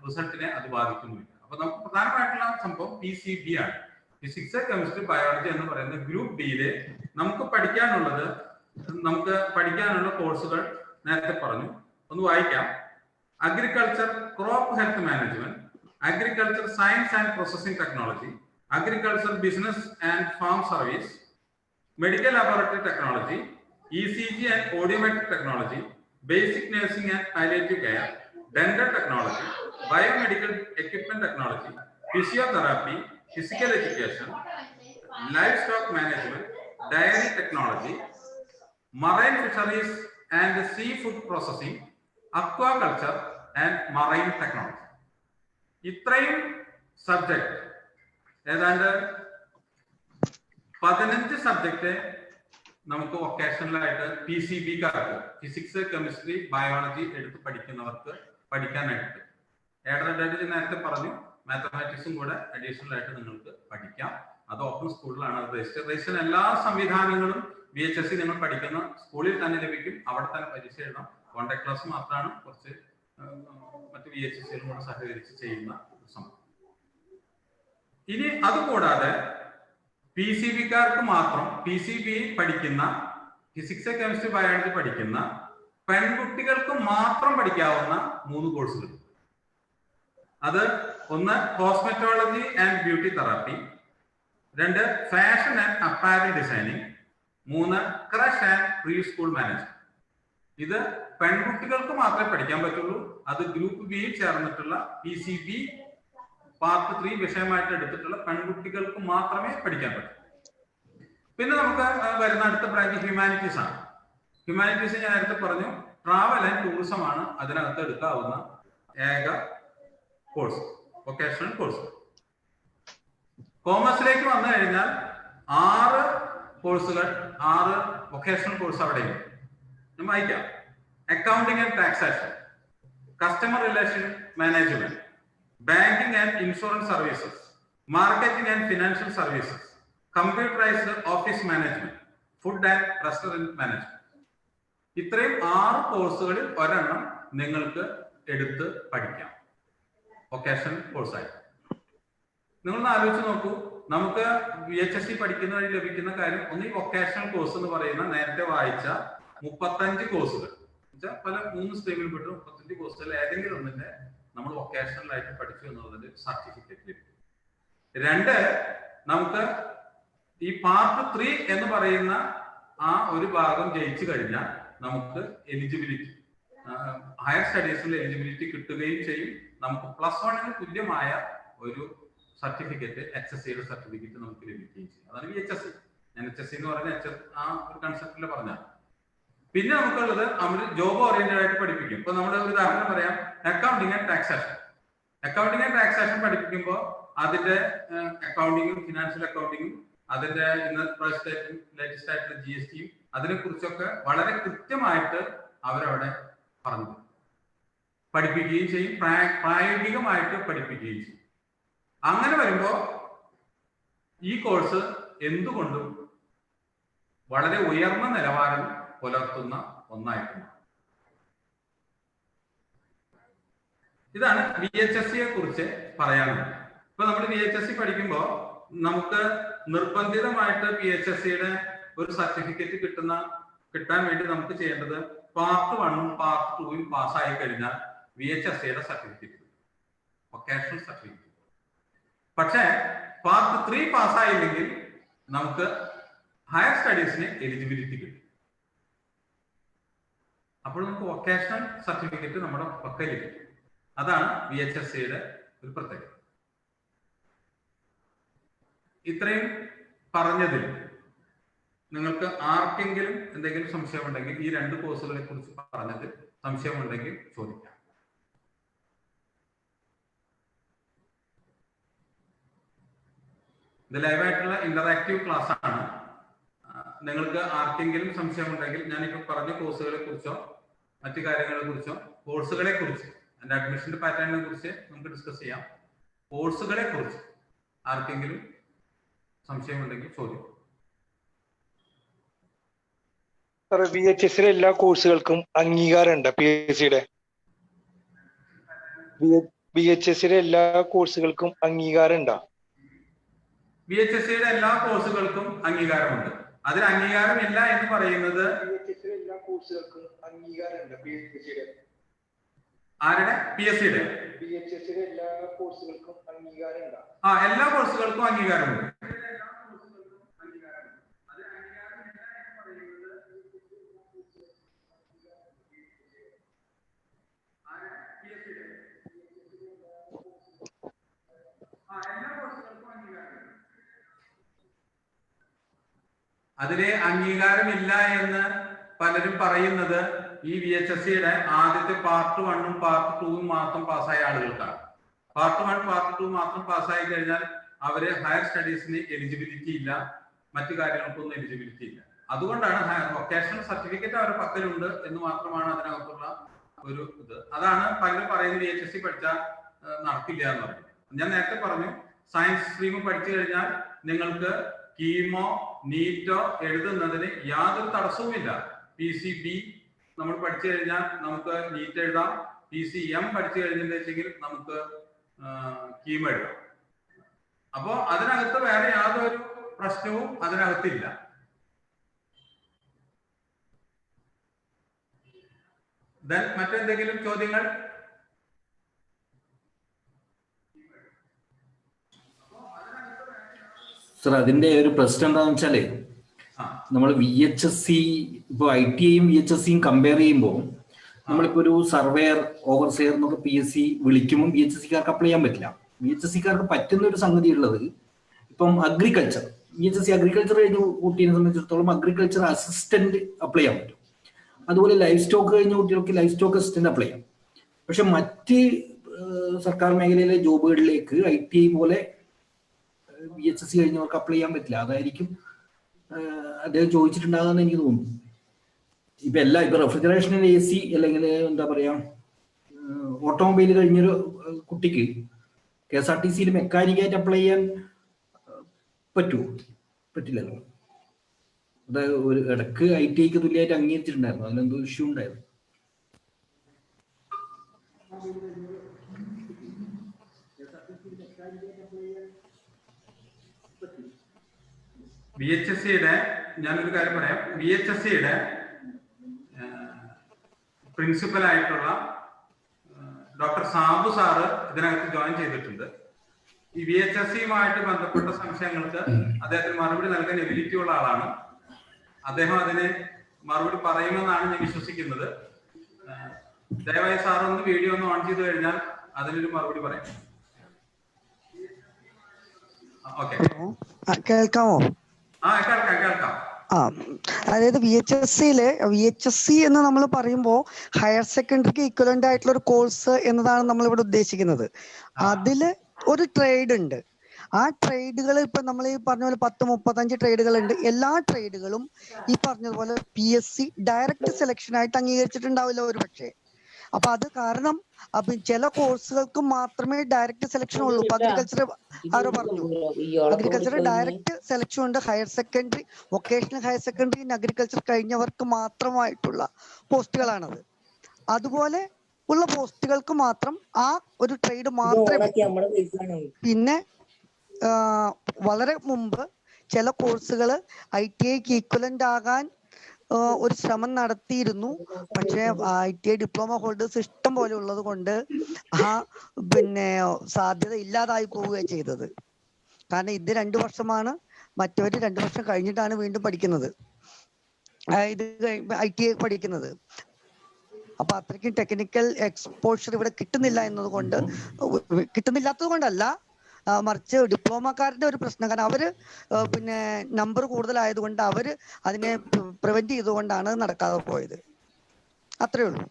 റിസൾട്ടിനെ അത് ബാധിക്കുന്നില്ല. അപ്പൊ നമുക്ക് പ്രധാനമായിട്ടുള്ള സംഭവം PCB ആണ്, ഫിസിക്സ് കെമിസ്ട്രി ബയോളജി എന്ന് പറയുന്ന ഗ്രൂപ്പ് ബിയില് നമുക്ക് പഠിക്കാനുള്ള കോഴ്സുകൾ നേരത്തെ പറഞ്ഞു, ഒന്ന് വായിക്കാം. Agriculture crop health management, agriculture science and processing technology, agriculture business and farm service, medical laboratory technology, ECG and audiometric technology, basic nursing and palliative care, dental technology, biomedical equipment technology, physiotherapy, physical education, livestock management, dairy technology, marine fisheries and seafood processing, aquaculture and marine technology. ഇത്രയും subject, ഏതാണ്ട് 15 subject നമുക്ക് വൊക്കേഷണലായിട്ട് PCBക്കാർക്ക്, physics chemistry biology എടുത്ത് പഠിക്കുന്നവർക്ക് പഠിക്കാനായിട്ട്. Added നേരത്തെ പറഞ്ഞു, മാത്തമാറ്റിക്സും കൂടെ additional ആയിട്ട് നിങ്ങൾക്ക് പഠിക്കാം. അത് ഓപ്പൺ സ്കൂളിലാണ്. അത് രജിസ്ട്രേഷൻ എല്ലാ സംവിധാനങ്ങളും VHSC നിങ്ങൾ പഠിക്കുന്ന സ്കൂളിൽ തന്നെ ലഭിക്കും. അവിടെ തന്നെ പരീക്ഷ എഴുതാം. കോൺടാക്ട് ക്ലാസ് മാത്രമാണ് കുറച്ച് മറ്റ് VHSCയിലും കൂടെ സഹകരിച്ച് ചെയ്യുന്ന സംഭവം. ഇനി അതുകൂടാതെ PCBക്കാർക്ക് മാത്രം, PCB പഠിക്കുന്ന, ഫിസിക്സ് കെമിസ്ട്രി ബയോളജി പഠിക്കുന്ന പെൺകുട്ടികൾക്ക് മാത്രം പഠിക്കാവുന്ന 3 കോഴ്സുകൾ. അത് ഒന്ന് cosmetology and beauty therapy, 2 fashion and apparel designing, 3 crush and pre school management. ഇത് പെൺകുട്ടികൾക്ക് മാത്രമേ പഠിക്കാൻ പറ്റുള്ളൂ. അത് ഗ്രൂപ്പ് ബിയിൽ ചേർന്നിട്ടുള്ള PCB പാർട്ട് 3 വിഷയമായിട്ട് എടുത്തിട്ടുള്ള പെൺകുട്ടികൾക്ക് മാത്രമേ പഠിക്കാൻ പറ്റൂ. പിന്നെ നമുക്ക് വരുന്ന അടുത്ത ബ്രാഞ്ച് ഹ്യൂമാനിറ്റീസ് ആണ്. ഹ്യൂമാനിറ്റീസ് ഞാൻ നേരത്തെ പറഞ്ഞു, ട്രാവൽ ആൻഡ് ടൂറിസം ആണ് അതിനകത്ത് എടുക്കാവുന്ന ഏക കോഴ്സ്, വൊക്കേഷണൽ കോഴ്സ്. കോമേഴ്സിലേക്ക് വന്നു കഴിഞ്ഞാൽ 6 കോഴ്സുകൾ, 6 വൊക്കേഷണൽ കോഴ്സ് അവിടെയുണ്ട്. ഞാൻ വായിക്കാം. Accounting and taxation, customer relation management, banking and insurance services, marketing and financial services, computerized office management, food and restaurant management. ഇത്രയും 6 കോഴ്സുകളിൽ ഒരെണ്ണം നിങ്ങൾക്ക് എടുത്ത് പഠിക്കാം വൊക്കേഷണൽ കോഴ്സായി. നിങ്ങളൊന്ന് ആലോചിച്ച് നോക്കൂ, നമുക്ക് VHSC പഠിക്കുന്ന വഴി ലഭിക്കുന്ന കാര്യം ഒന്ന്, ഈ വൊക്കേഷണൽ കോഴ്സ് എന്ന് പറയുന്ന നേരത്തെ വായിച്ച 35 കോഴ്സുകൾ, പല 3 സ്ട്രീമിൽ പെട്ട് 35 കോഴ്സുകൾ ഏതെങ്കിലും ഒന്നിന്റെ നമ്മൾ വൊക്കേഷണൽ ആയിട്ട് പഠിച്ചു എന്നുള്ളതിന്റെ സർട്ടിഫിക്കറ്റ് ലഭിക്കും. 2, നമുക്ക് ഈ പാർട്ട് 3 എന്ന് പറയുന്ന ആ ഒരു ഭാഗം ജയിച്ചു കഴിഞ്ഞാൽ നമുക്ക് എലിജിബിലിറ്റി, ഹയർ സ്റ്റഡീസിൽ എലിജിബിലിറ്റി കിട്ടുകയും ചെയ്യും. നമുക്ക് +1 തുല്യമായ ഒരു സർട്ടിഫിക്കറ്റ്, HSCയുടെ സർട്ടിഫിക്കറ്റ് നമുക്ക് ലഭിക്കുകയും ചെയ്യും. അതാണ് VHSC. NHSC എന്ന് പറയുന്ന ആ ഒരു കൺസെപ്റ്റിൽ പറഞ്ഞാൽ. പിന്നെ നമുക്കുള്ളത് നമ്മൾ ജോബ് ഓറിയന്റഡ് ആയിട്ട് പഠിപ്പിക്കും. ഇപ്പൊ നമ്മുടെ ഒരു ഉദാഹരണം പറയാം, accounting and taxation. Accounting and taxation പഠിപ്പിക്കുമ്പോൾ അതിന്റെ അക്കൗണ്ടിങ്ങും ഫിനാൻഷ്യൽ അക്കൗണ്ടിങ്ങും അതിന്റെ ഇന്നത്തെ ലേറ്റസ്റ്റ് ആയിട്ടുള്ള GSTയും അതിനെ കുറിച്ചൊക്കെ വളരെ കൃത്യമായിട്ട് അവരവിടെ പറഞ്ഞു പഠിപ്പിക്കുകയും ചെയ്യും, പ്രായോഗികമായിട്ട് പഠിപ്പിക്കുകയും ചെയ്യും. അങ്ങനെ വരുമ്പോ ഈ കോഴ്സ് എന്തുകൊണ്ടും വളരെ ഉയർന്ന നിലവാരം പുലർത്തുന്ന ഒന്നായിട്ടുണ്ട്. ഇതാണ് VHSCയെ കുറിച്ച് പറയാനുള്ളത്. ഇപ്പൊ നമ്മൾ VHSC പഠിക്കുമ്പോൾ നമുക്ക് നിർബന്ധിതമായിട്ട് VHSCയുടെ ഒരു സർട്ടിഫിക്കറ്റ് കിട്ടാൻ വേണ്ടി നമുക്ക് ചെയ്യേണ്ടത് പാർട്ട് 1ഉം പാർട്ട് 2ഉം പാസ്സായി കഴിഞ്ഞാൽ VHSCയുടെ സർട്ടിഫിക്കറ്റ്, വൊക്കേഷണൽ സർട്ടിഫിക്കറ്റ്. പക്ഷേ പാർട്ട് 3 പാസ്സായില്ലെങ്കിൽ നമുക്ക് ഹയർ സ്റ്റഡീസിന് എലിജിബിലിറ്റി കിട്ടും. അപ്പോൾ നമുക്ക് വൊക്കേഷണൽ സർട്ടിഫിക്കറ്റ് നമ്മുടെ പക്കൽ ലഭിക്കും. അതാണ് VHSCയുടെ ഒരു പ്രത്യേകത. ഇത്രയും പറഞ്ഞതിൽ നിങ്ങൾക്ക് ആർക്കെങ്കിലും എന്തെങ്കിലും സംശയമുണ്ടെങ്കിൽ, ഈ 2 കോഴ്സുകളെ കുറിച്ച് പറഞ്ഞതിൽ സംശയമുണ്ടെങ്കിൽ ചോദിക്കാം. ഇത് ലൈവായിട്ടുള്ള ഇന്ററാക്റ്റീവ് ക്ലാസ് ആണ്. നിങ്ങൾക്ക് ആർക്കെങ്കിലും സംശയമുണ്ടെങ്കിൽ ഞാനിപ്പോൾ പറഞ്ഞ കോഴ്സുകളെ കുറിച്ചോ മറ്റു കാര്യങ്ങളെ കുറിച്ചോ, കോഴ്സുകളെ കുറിച്ച്, അതിന്റെ അഡ്മിഷന്റെ പാറ്റേണിനെ കുറിച്ച് നമുക്ക് ഡിസ്കസ് ചെയ്യാം. കോഴ്സുകളെ കുറിച്ച് ആർക്കെങ്കിലും സംശയമുണ്ടെങ്കിൽ ചോദിക്കും. VHS എല്ലാ കോഴ്സുകൾക്കും അംഗീകാരം ഉണ്ട് PSC യുടെ? VHS എല്ലാ കോഴ്സുകൾക്കും അംഗീകാരം ഉണ്ടോ? VHS എല്ലാ കോഴ്സുകൾക്കും അംഗീകാരമുണ്ട്. അതിന് അംഗീകാരമില്ല എന്ന് പറയുന്നത് VHS എല്ലാ കോഴ്സുകൾക്കും അംഗീകാരം ഉണ്ട് PSC യുടെ? ആരുടെ? PSC യുടെ. VHS എല്ലാ കോഴ്സുകൾക്കും അംഗീകാരം ഉണ്ടോ? എല്ലാ കോഴ്സുകൾക്കും അംഗീകാരമുണ്ട്. അതിലെ അംഗീകാരമില്ല എന്ന് പലരും പറയുന്നത് ഈ VHSCയുടെ ആദ്യത്തെ പാർട്ട് 1ഉം പാർട്ട് 2ഉം മാത്രം പാസ്സായ ആളുകൾക്കാണ്. പാർട്ട് 1 പാർട്ട് 2 മാത്രം പാസ്സായി കഴിഞ്ഞാൽ അവര് ഹയർ സ്റ്റഡീസിന് എലിജിബിലിറ്റി ഇല്ല, മറ്റു കാര്യങ്ങൾക്കൊന്നും എലിജിബിലിറ്റി ഇല്ല. അതുകൊണ്ടാണ് വൊക്കേഷണൽ സർട്ടിഫിക്കറ്റ് അവരുടെ പക്കലുണ്ട് എന്ന് മാത്രമാണ് അതിനകത്തുള്ള ഒരു ഇത്. അതാണ് പലരും പറയുന്നത് VHSC പഠിച്ചാൽ നടക്കില്ല എന്ന് പറയുന്നത്. ഞാൻ നേരത്തെ പറഞ്ഞു, സയൻസ് സ്ട്രീം പഠിച്ചു കഴിഞ്ഞാൽ നിങ്ങൾക്ക് കീമോ നീറ്റോ എഴുതുന്നതിന് യാതൊരു തടസ്സവുമില്ല. PCB നമ്മൾ പഠിച്ചു കഴിഞ്ഞാൽ നമുക്ക് നീറ്റ് എഴുതാം. PCM പഠിച്ചു കഴിഞ്ഞിട്ടുണ്ടെങ്കിൽ നമുക്ക് കീമോ എഴുതാം. അപ്പോ അതിനകത്ത് വേറെ യാതൊരു പ്രശ്നവും അതിനകത്തില്ല. മറ്റെന്തെങ്കിലും ചോദ്യങ്ങൾ? സർ, അതിന്റെ ഒരു പ്രശ്നം എന്താണെന്ന് വെച്ചാല് നമ്മൾ VHSC ഇപ്പൊ ITIയും VHSCയും കമ്പയർ ചെയ്യുമ്പോൾ നമ്മളിപ്പോ ഒരു സർവേയർ ഓവർസിയർ എന്നൊക്കെ PSC വിളിക്കുമ്പോൾ VHSCക്കാർക്ക് അപ്ലൈ ചെയ്യാൻ പറ്റില്ല. VHSCക്കാർക്ക് പറ്റുന്ന ഒരു സംഗതി ഉള്ളത് ഇപ്പം അഗ്രികൾച്ചർ, VHSC അഗ്രികൾച്ചർ കഴിഞ്ഞ കുട്ടീനെ സംബന്ധിച്ചിടത്തോളം അഗ്രികൾച്ചർ അസിസ്റ്റന്റ് അപ്ലൈ ചെയ്യാൻ പറ്റും. അതുപോലെ ലൈഫ് സ്റ്റോക്ക് കഴിഞ്ഞ കുട്ടികൾക്ക് ലൈഫ് സ്റ്റോക്ക് അസിസ്റ്റന്റ് അപ്ലൈ ചെയ്യാം. പക്ഷെ മറ്റ് സർക്കാർ മേഖലയിലെ ജോബുകളിലേക്ക് ITI പോലെ VHSC കഴിഞ്ഞവർക്ക് അപ്ലൈ ചെയ്യാൻ പറ്റില്ല. അതായിരിക്കും അദ്ദേഹം ചോദിച്ചിട്ടുണ്ടാകുമെന്ന് എനിക്ക് തോന്നുന്നു. ഇപ്പൊ റെഫ്രിജറേഷനിൽ AC അല്ലെങ്കിൽ എന്താ പറയാ ഓട്ടോമൊബൈൽ കഴിഞ്ഞൊരു കുട്ടിക്ക് KSRTCയിൽ മെക്കാനിക്കായിട്ട് അപ്ലൈ ചെയ്യാൻ പറ്റുമോ? പറ്റില്ലല്ലോ. അത് ഒരു ഇടക്ക് ITIക്ക് തുല്യമായിട്ട് അംഗീകരിച്ചിട്ടുണ്ടായിരുന്നു. അതിലെന്തോ ഇഷ്യൂ ഉണ്ടായിരുന്നു. VHSCയുടെ ഞാനൊരു കാര്യം പറയാം. VHSCയുടെ പ്രിൻസിപ്പൽ ആയിട്ടുള്ള ഡോക്ടർ സാബു സാറ് ഇതിനകത്ത് ജോയിൻ ചെയ്തിട്ടുണ്ട്. ഈ VHSCയുമായിട്ട് ബന്ധപ്പെട്ട സംശയങ്ങൾക്ക് അദ്ദേഹത്തിന് മറുപടി നൽകാൻ എബിലിറ്റി ഉള്ള ആളാണ്. അദ്ദേഹം അതിന് മറുപടി പറയുമെന്നാണ് ഞാൻ വിശ്വസിക്കുന്നത്. ദയവായി സാർ ഒന്ന് വീഡിയോ ഒന്ന് ഓൺ ചെയ്ത് കഴിഞ്ഞാൽ അതിനൊരു മറുപടി പറയാം. ഓക്കെ, കേൾക്കാമോ? കേൾക്കാം. അതായത് VHSC എന്ന് നമ്മൾ പറയുമ്പോൾ ഹയർ സെക്കൻഡറിക്ക് ഇക്വലന്റ് ആയിട്ടുള്ള ഒരു കോഴ്സ് എന്നതാണ് നമ്മൾ ഇവിടെ ഉദ്ദേശിക്കുന്നത്. അതില് ഒരു ട്രേഡ് ഉണ്ട്. ആ ട്രേഡുകൾ ഇപ്പൊ നമ്മൾ ഈ പറഞ്ഞ പോലെ 10-35 ട്രേഡുകൾ ഉണ്ട്. എല്ലാ ട്രേഡുകളും ഈ പറഞ്ഞതുപോലെ PSC ഡയറക്റ്റ് സെലക്ഷൻ ആയിട്ട് അംഗീകരിച്ചിട്ടുണ്ടാവില്ല ഒരു പക്ഷേ. അപ്പൊ അത് കാരണം ചില കോഴ്സുകൾക്ക് മാത്രമേ ഡയറക്റ്റ് സെലക്ഷൻ ഉള്ളൂ. ഇപ്പൊ അഗ്രികൾച്ചർ ആരോ പറഞ്ഞു, അഗ്രികൾച്ചർ ഡയറക്റ്റ് സെലക്ഷൻ ഉണ്ട്. Higher secondary, vocational higher secondary in agriculture കഴിഞ്ഞവർക്ക് മാത്രമായിട്ടുള്ള പോസ്റ്റുകളാണത്. അതുപോലെ ഉള്ള പോസ്റ്റുകൾക്ക് മാത്രം ആ ഒരു ട്രേഡ് മാത്രമേ. പിന്നെ വളരെ മുമ്പ് ചില കോഴ്സുകൾ ITIക്ക് ഈക്വലന്റ് ആകാൻ ഒരു ശ്രമം നടത്തിയിരുന്നു. പക്ഷെ ITI ഡിപ്ലോമ ഹോൾഡേഴ്സ് ഇഷ്ടം പോലെ ഉള്ളത് കൊണ്ട് സാധ്യത ഇല്ലാതായി പോവുകയാണ് ചെയ്തത്. കാരണം ഇത് 2 വർഷമാണ്, മറ്റവര് 2 വർഷം കഴിഞ്ഞിട്ടാണ് വീണ്ടും പഠിക്കുന്നത്, ഇത് ITI പഠിക്കുന്നത്. അപ്പൊ അത്രയ്ക്കും ടെക്നിക്കൽ എക്സ്പോഷർ ഇവിടെ കിട്ടുന്നില്ലാത്തത് കൊണ്ടല്ല, മറിച്ച് ഡിപ്ലോമക്കാരുടെ ഒരു പ്രശ്നം. കാരണം അവര് നമ്പർ കൂടുതലായതുകൊണ്ട് അവര് അതിനെ പ്രിവെന്റ് ചെയ്തുകൊണ്ടാണ് നടക്കാതെ പോയത്. അത്രേ ഉള്ളൂ.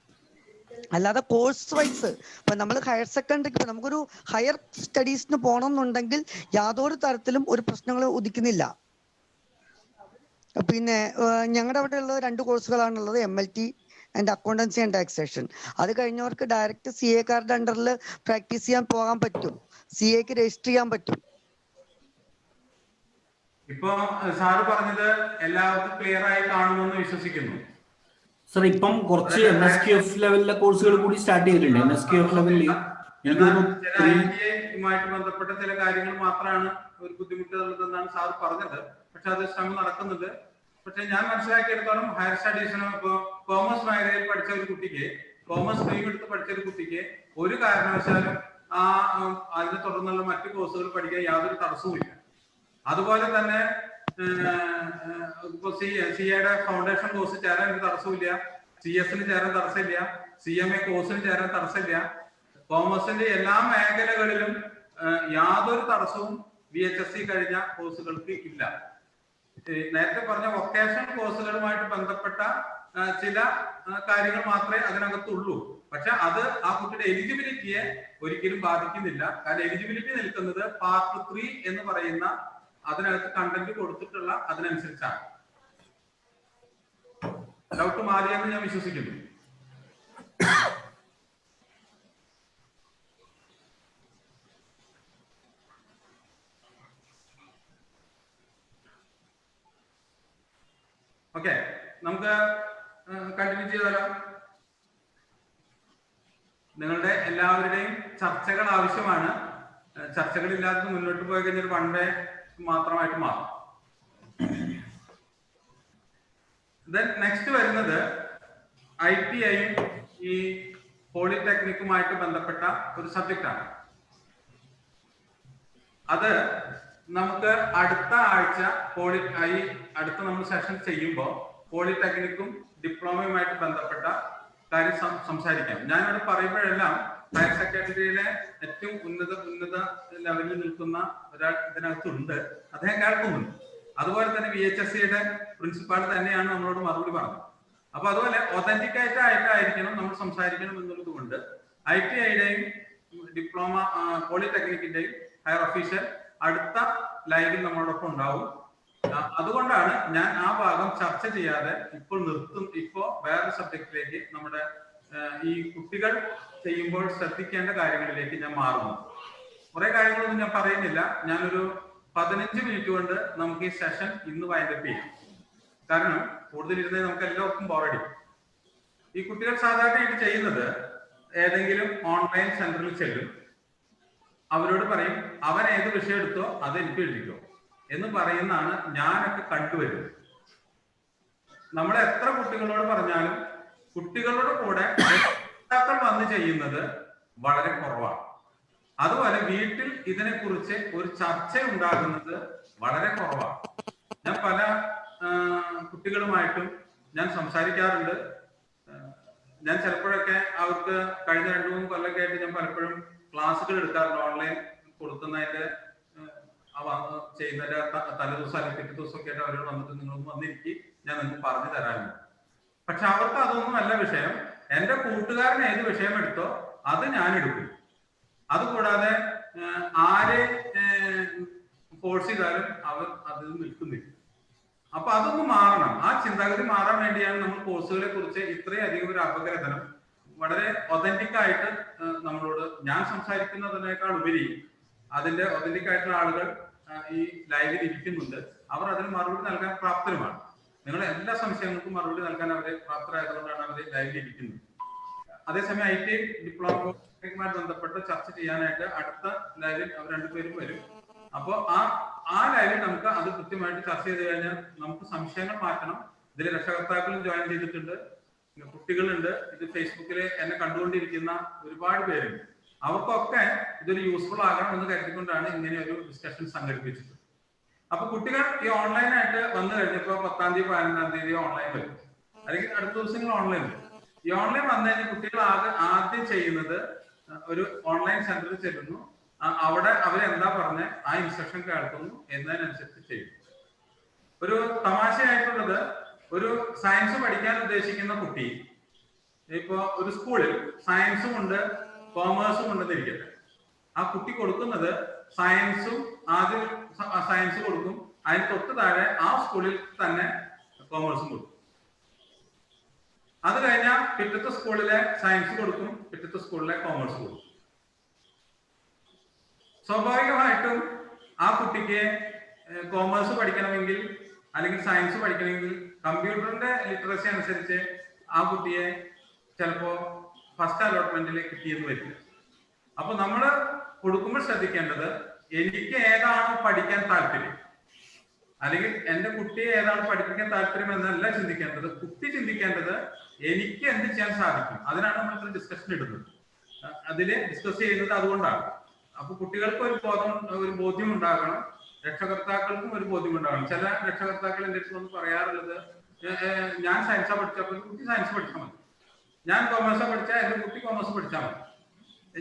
അല്ലാതെ കോഴ്സ് വൈസ് ഇപ്പൊ നമ്മൾ ഹയർ സെക്കൻഡറിക്ക് നമുക്കൊരു ഹയർ സ്റ്റഡീസിന് പോകണം എന്നുണ്ടെങ്കിൽ യാതൊരു തരത്തിലും ഒരു പ്രശ്നങ്ങളും ഉദിക്കുന്നില്ല. പിന്നെ ഞങ്ങളുടെ അവിടെ ഉള്ളത് 2 കോഴ്സുകളാണുള്ളത്, MLT and accountancy and taxation. അത് കഴിഞ്ഞവർക്ക് ഡയറക്റ്റ് CA കാരുടെ അണ്ടറിൽ പ്രാക്ടീസ് ചെയ്യാൻ പോകാൻ പറ്റും. CAക്ക് രജിസ്റ്റർ ചെയ്യാൻ പറ്റും. ഇപ്പൊ സാറ് പറഞ്ഞത് എല്ലാവർക്കും ക്ലിയർ ആയി കാണുമെന്ന് വിശ്വസിക്കുന്നു. സർ ഇപ്പം കുറച്ച് NSQF ലെവലിലെ കോഴ്സുകൾ കൂടി സ്റ്റാർട്ട് ചെയ്തിട്ടുണ്ട്. NSQF ലെവലിൽ ുമായിട്ട് ബന്ധപ്പെട്ട ചില കാര്യങ്ങൾ മാത്രമാണ് ഒരു ബുദ്ധിമുട്ടുള്ളതെന്നാണ് സാർ പറഞ്ഞത്. പക്ഷെ അത് ശ്രമം നടക്കുന്നുണ്ട്. പക്ഷെ ഞാൻ മനസ്സിലാക്കിയെടുത്തോളം ഹയർ സ്റ്റഡീസിന് ഇപ്പൊ കോമേഴ്സ് മേഖലയിൽ പഠിച്ച ഒരു കുട്ടിക്ക്, കോമേഴ്സ് സ്ട്രീം എടുത്ത് പഠിച്ച ഒരു കുട്ടിക്ക് ഒരു കാരണവശാലും അതിനെ തുടർന്നുള്ള മറ്റു കോഴ്സുകൾ പഠിക്കാൻ യാതൊരു തടസ്സവുമില്ല. അതുപോലെ തന്നെ ഇപ്പൊ സിഎയുടെ ഫൗണ്ടേഷൻ കോഴ്സ് ചേരാൻ ഒരു തടസ്സമില്ല, CS ചേരാൻ തടസ്സമില്ല, CMA കോഴ്സിന് ചേരാൻ തടസ്സമില്ല. കോമേഴ്സിന്റെ എല്ലാ മേഖലകളിലും യാതൊരു തടസ്സവും VHSC കഴിഞ്ഞ കോഴ്സുകൾക്ക് ഇല്ല. നേരത്തെ പറഞ്ഞ വൊക്കേഷണൽ കോഴ്സുകളുമായിട്ട് ബന്ധപ്പെട്ട ചില കാര്യങ്ങൾ മാത്രമേ അതിനകത്തുള്ളൂ. പക്ഷെ അത് ആ കുട്ടിയുടെ എലിജിബിലിറ്റിയെ ഒരിക്കലും ബാധിക്കുന്നില്ല. കാരണം എലിജിബിലിറ്റി നിൽക്കുന്നത് പാർട്ട് 3 എന്ന് പറയുന്ന അതിനകത്ത് കണ്ടന്റ് കൊടുത്തിട്ടുള്ള അതിനനുസരിച്ചാണ്. ഡൗട്ട് മാറിയെന്ന് ഞാൻ വിശ്വസിക്കുന്നു. ഓക്കെ, നമുക്ക് കണ്ടിന്യൂ ചെയ്താലോ? നിങ്ങളുടെ എല്ലാവരുടെയും ചർച്ചകൾ ആവശ്യമാണ്. ചർച്ചകളില്ലാതെ മുന്നോട്ട് പോയി കഴിഞ്ഞാൽ വൺ വേ മാത്രമായിട്ട് മാറും. നെക്സ്റ്റ് വരുന്നത് ITIയും ഈ പോളിടെക്നിക്കുമായിട്ട് ബന്ധപ്പെട്ട ഒരു സബ്ജക്റ്റാണ്. അത് നമുക്ക് അടുത്ത ആഴ്ച അടുത്ത നമ്മൾ സെഷൻ ചെയ്യുമ്പോൾ പോളിടെക്നിക്കും ഡിപ്ലോമയുമായിട്ട് ബന്ധപ്പെട്ട കാര്യം സംസാരിക്കാം. ഞാനിവിടെ പറയുമ്പോഴെല്ലാം ഹയർ സെക്കൻഡറിയിലെ ഏറ്റവും ഉന്നത ലെവലിൽ നിൽക്കുന്ന ഒരാൾ ഇതിനകത്തുണ്ട്, അദ്ദേഹം കേൾക്കുന്നുണ്ട്. അതുപോലെ തന്നെ VHSCയുടെ പ്രിൻസിപ്പാൾ തന്നെയാണ് നമ്മളോട് മറുപടി പറഞ്ഞത്. അപ്പൊ അതുപോലെ ഒതന്റിക്കേറ്റ് ആയിട്ടായിരിക്കണം നമ്മൾ സംസാരിക്കണം എന്നുള്ളത് കൊണ്ട് ITIയുടെയും ഡിപ്ലോമ പോളിടെക്നിക്കിന്റെയും ഹയർ ഒഫീഷ്യൽ അടുത്ത ലൈവിൽ നമ്മളോടൊപ്പം ഉണ്ടാവും. അതുകൊണ്ടാണ് ഞാൻ ആ ഭാഗം ചർച്ച ചെയ്യാതെ ഇപ്പോ വേറൊരു സബ്ജക്റ്റിലേക്ക് നമ്മുടെ ഈ കുട്ടികൾ ചെയ്യുമ്പോൾ ശ്രദ്ധിക്കേണ്ട കാര്യങ്ങളിലേക്ക് ഞാൻ മാറുന്നു. കുറെ കാര്യങ്ങളൊന്നും ഞാൻ പറയുന്നില്ല. ഞാനൊരു 15 മിനിറ്റ് കൊണ്ട് നമുക്ക് ഈ സെഷൻ ഇന്ന് വൈൻഡപ്പ് ചെയ്യാം. കാരണം കൂടുതൽ ഇരുന്ന് നമുക്ക് എല്ലാവർക്കും ബോറടി. ഈ കുട്ടികൾ സാധാരണയായിട്ട് ചെയ്യുന്നത് ഏതെങ്കിലും ഓൺലൈൻ സെന്ററിൽ ചെല്ലും, അവരോട് പറയും അവൻ ഏത് വിഷയം എടുത്തോ അത് എനിക്ക് എഴുതിക്കോ എന്ന് പറയുന്നതാണ് ഞാനൊക്കെ കണ്ടുവരുന്നത്. നമ്മൾ എത്ര കുട്ടികളോട് പറഞ്ഞാലും കുട്ടികളുടെ കൂടെ രക്ഷിതാക്കൾ വന്ന് ചെയ്യുന്നത് വളരെ കുറവാണ്. അതുപോലെ വീട്ടിൽ ഇതിനെക്കുറിച്ച് ഒരു ചർച്ച ഉണ്ടാകുന്നത് വളരെ കുറവാണ്. ഞാൻ പല കുട്ടികളുമായിട്ടും ഞാൻ സംസാരിക്കാറുണ്ട്. ഞാൻ ചിലപ്പോഴൊക്കെ അവർക്ക് കഴിഞ്ഞ 2-3 കൊല്ലമൊക്കെ ആയിട്ട് ഞാൻ പലപ്പോഴും ക്ലാസ്സുകൾ എടുക്കാറുണ്ട്. ഓൺലൈൻ കൊടുക്കുന്നതിന്റെ ചെയ്യുന്നതിന്റെ തലേദിവസം അല്ലെങ്കിൽ പിറ്റേ ദിവസമൊക്കെ ആയിട്ട് അവരോട് വന്നിട്ട് നിങ്ങളൊന്ന് വന്നിരിക്കും, ഞാൻ നിങ്ങൾക്ക് പറഞ്ഞു തരാറുണ്ട്. പക്ഷെ അവർക്ക് അതൊന്നും അല്ല വിഷയം. എന്റെ കൂട്ടുകാരൻ ഏത് വിഷയം എടുത്തോ അത് ഞാൻ എടുക്കും. അതുകൂടാതെ ആരെ ഫോഴ്സ് ചെയ്താലും അവർ അതിൽ നിൽക്കുന്നില്ല. അപ്പൊ അതൊന്ന് മാറണം. ആ ചിന്താഗതി മാറാൻ വേണ്ടിയാണ് നമ്മൾ കോഴ്സുകളെ കുറിച്ച് ഇത്രയധികം ഒരു അപഗ്രഥനം വളരെ ഒതന്റിക് ആയിട്ട് നമ്മളോട് ഞാൻ സംസാരിക്കുന്നതിനേക്കാൾ ഉപരി അതിന്റെ ഒതന്റിക് ആയിട്ടുള്ള ആളുകൾ ഈ ലൈവിൽ ഇരിക്കുന്നുണ്ട്. അവർ അതിന് മറുപടി നൽകാൻ പ്രാപ്തരുമാണ്. നിങ്ങളുടെ എല്ലാ സംശയങ്ങൾക്കും മറുപടി നൽകാൻ അവരെ പ്രാപ്തരായതുകൊണ്ടാണ് അവർ ലൈവിൽ ഇരിക്കുന്നത്. അതേസമയം IT ഡിപ്ലോമയുമായി ബന്ധപ്പെട്ട് ചർച്ച ചെയ്യാനായിട്ട് അടുത്ത ലൈവിൽ അവർ രണ്ടുപേരും വരും. അപ്പോൾ ആ ലൈവിൽ നമുക്ക് അത് കൃത്യമായിട്ട് ചർച്ച ചെയ്ത് കഴിഞ്ഞാൽ നമുക്ക് സംശയങ്ങൾ മാറ്റണം. ഇതിൽ രക്ഷകർത്താക്കളും ജോയിൻ ചെയ്തിട്ടുണ്ട്, കുട്ടികളുണ്ട്, ഇത് ഫേസ്ബുക്കിൽ എന്നെ കണ്ടുകൊണ്ടിരിക്കുന്ന ഒരുപാട് പേരുണ്ട്. അവർക്കൊക്കെ ഇതൊരു യൂസ്ഫുൾ ആകണം എന്ന് കരുതിക്കൊണ്ടാണ് ഇങ്ങനെ ഒരു ഡിസ്കഷൻ സംഘടിപ്പിച്ചത്. അപ്പൊ കുട്ടികൾ ഈ ഓൺലൈനായിട്ട് വന്നു കഴിഞ്ഞപ്പോ 10-ാം തീയതി 15-ാം തീയതി ഓൺലൈൻ വരും, അല്ലെങ്കിൽ അടുത്ത ദിവസങ്ങൾ ഓൺലൈൻ വരും. ഈ ഓൺലൈൻ വന്നു കഴിഞ്ഞാൽ കുട്ടികൾ ആദ്യം ചെയ്യുന്നത് ഒരു ഓൺലൈൻ സെന്ററിൽ ചെല്ലുന്നു, അവിടെ അവരെന്താ പറഞ്ഞ ആ ഇൻസ്ട്രക്ഷൻ കേൾക്കുന്നു, എന്നതിനനുസരിച്ച് ചെയ്യും. ഒരു തമാശയായിട്ടുള്ളത്, ഒരു സയൻസ് പഠിക്കാൻ ഉദ്ദേശിക്കുന്ന കുട്ടി ഇപ്പോ ഒരു സ്കൂളിൽ സയൻസും ഉണ്ട് കോമേഴ്സും ഉണ്ടെന്നിരിക്കട്ടെ. ആ കുട്ടി കൊടുക്കുന്നത് ആദ്യം സയൻസ് കൊടുക്കും, അതിന് തൊട്ട് താഴെ ആ സ്കൂളിൽ തന്നെ കോമേഴ്സും കൊടുക്കും. അത് കഴിഞ്ഞാൽ പിറ്റത്തെ സ്കൂളിലെ സയൻസ് കൊടുക്കും, പിറ്റത്തെ സ്കൂളിലെ കോമേഴ്സ് കൊടുക്കും. സ്വാഭാവികമായിട്ടും ആ കുട്ടിക്ക് കോമേഴ്സ് പഠിക്കണമെങ്കിൽ അല്ലെങ്കിൽ സയൻസ് പഠിക്കണമെങ്കിൽ കമ്പ്യൂട്ടറിന്റെ ലിറ്ററസി അനുസരിച്ച് ആ കുട്ടിയെ ചിലപ്പോ ഫസ്റ്റ് അലോട്ട്മെന്റിൽ കിട്ടിയെന്ന് വരില്ല. അപ്പൊ നമ്മൾ കൊടുക്കുമ്പോൾ ശ്രദ്ധിക്കേണ്ടത് എനിക്ക് ഏതാണോ പഠിക്കാൻ താല്പര്യം, അല്ലെങ്കിൽ എന്റെ കുട്ടിയെ ഏതാണ് പഠിപ്പിക്കാൻ താല്പര്യം എന്നല്ല ചിന്തിക്കേണ്ടത്. കുട്ടി ചിന്തിക്കേണ്ടത് എനിക്ക് എന്ത് ചെയ്യാൻ സാധിക്കും. അതിനാണ് നമ്മൾ ഡിസ്കഷൻ ഇടുന്നത്, അതില് ഡിസ്കസ് ചെയ്യുന്നത് അതുകൊണ്ടാണ്. അപ്പൊ കുട്ടികൾക്ക് ഒരു ബോധ്യം ഉണ്ടാകണം, രക്ഷകർത്താക്കൾക്കും ഒരു ബോധ്യം ഉണ്ടാകണം. ചില രക്ഷകർത്താക്കൾ എന്റെ അടുത്ത് വന്ന് പറയാറുള്ളത്, ഞാൻ സയൻസാ പഠിച്ചപ്പോൾ കുട്ടി സയൻസ് പഠിച്ചാൽ മതി, ഞാൻ കോമേഴ്സാ പഠിച്ചാൽ എന്റെ കുട്ടി കോമേഴ്സ് പഠിച്ചാൽ മതി.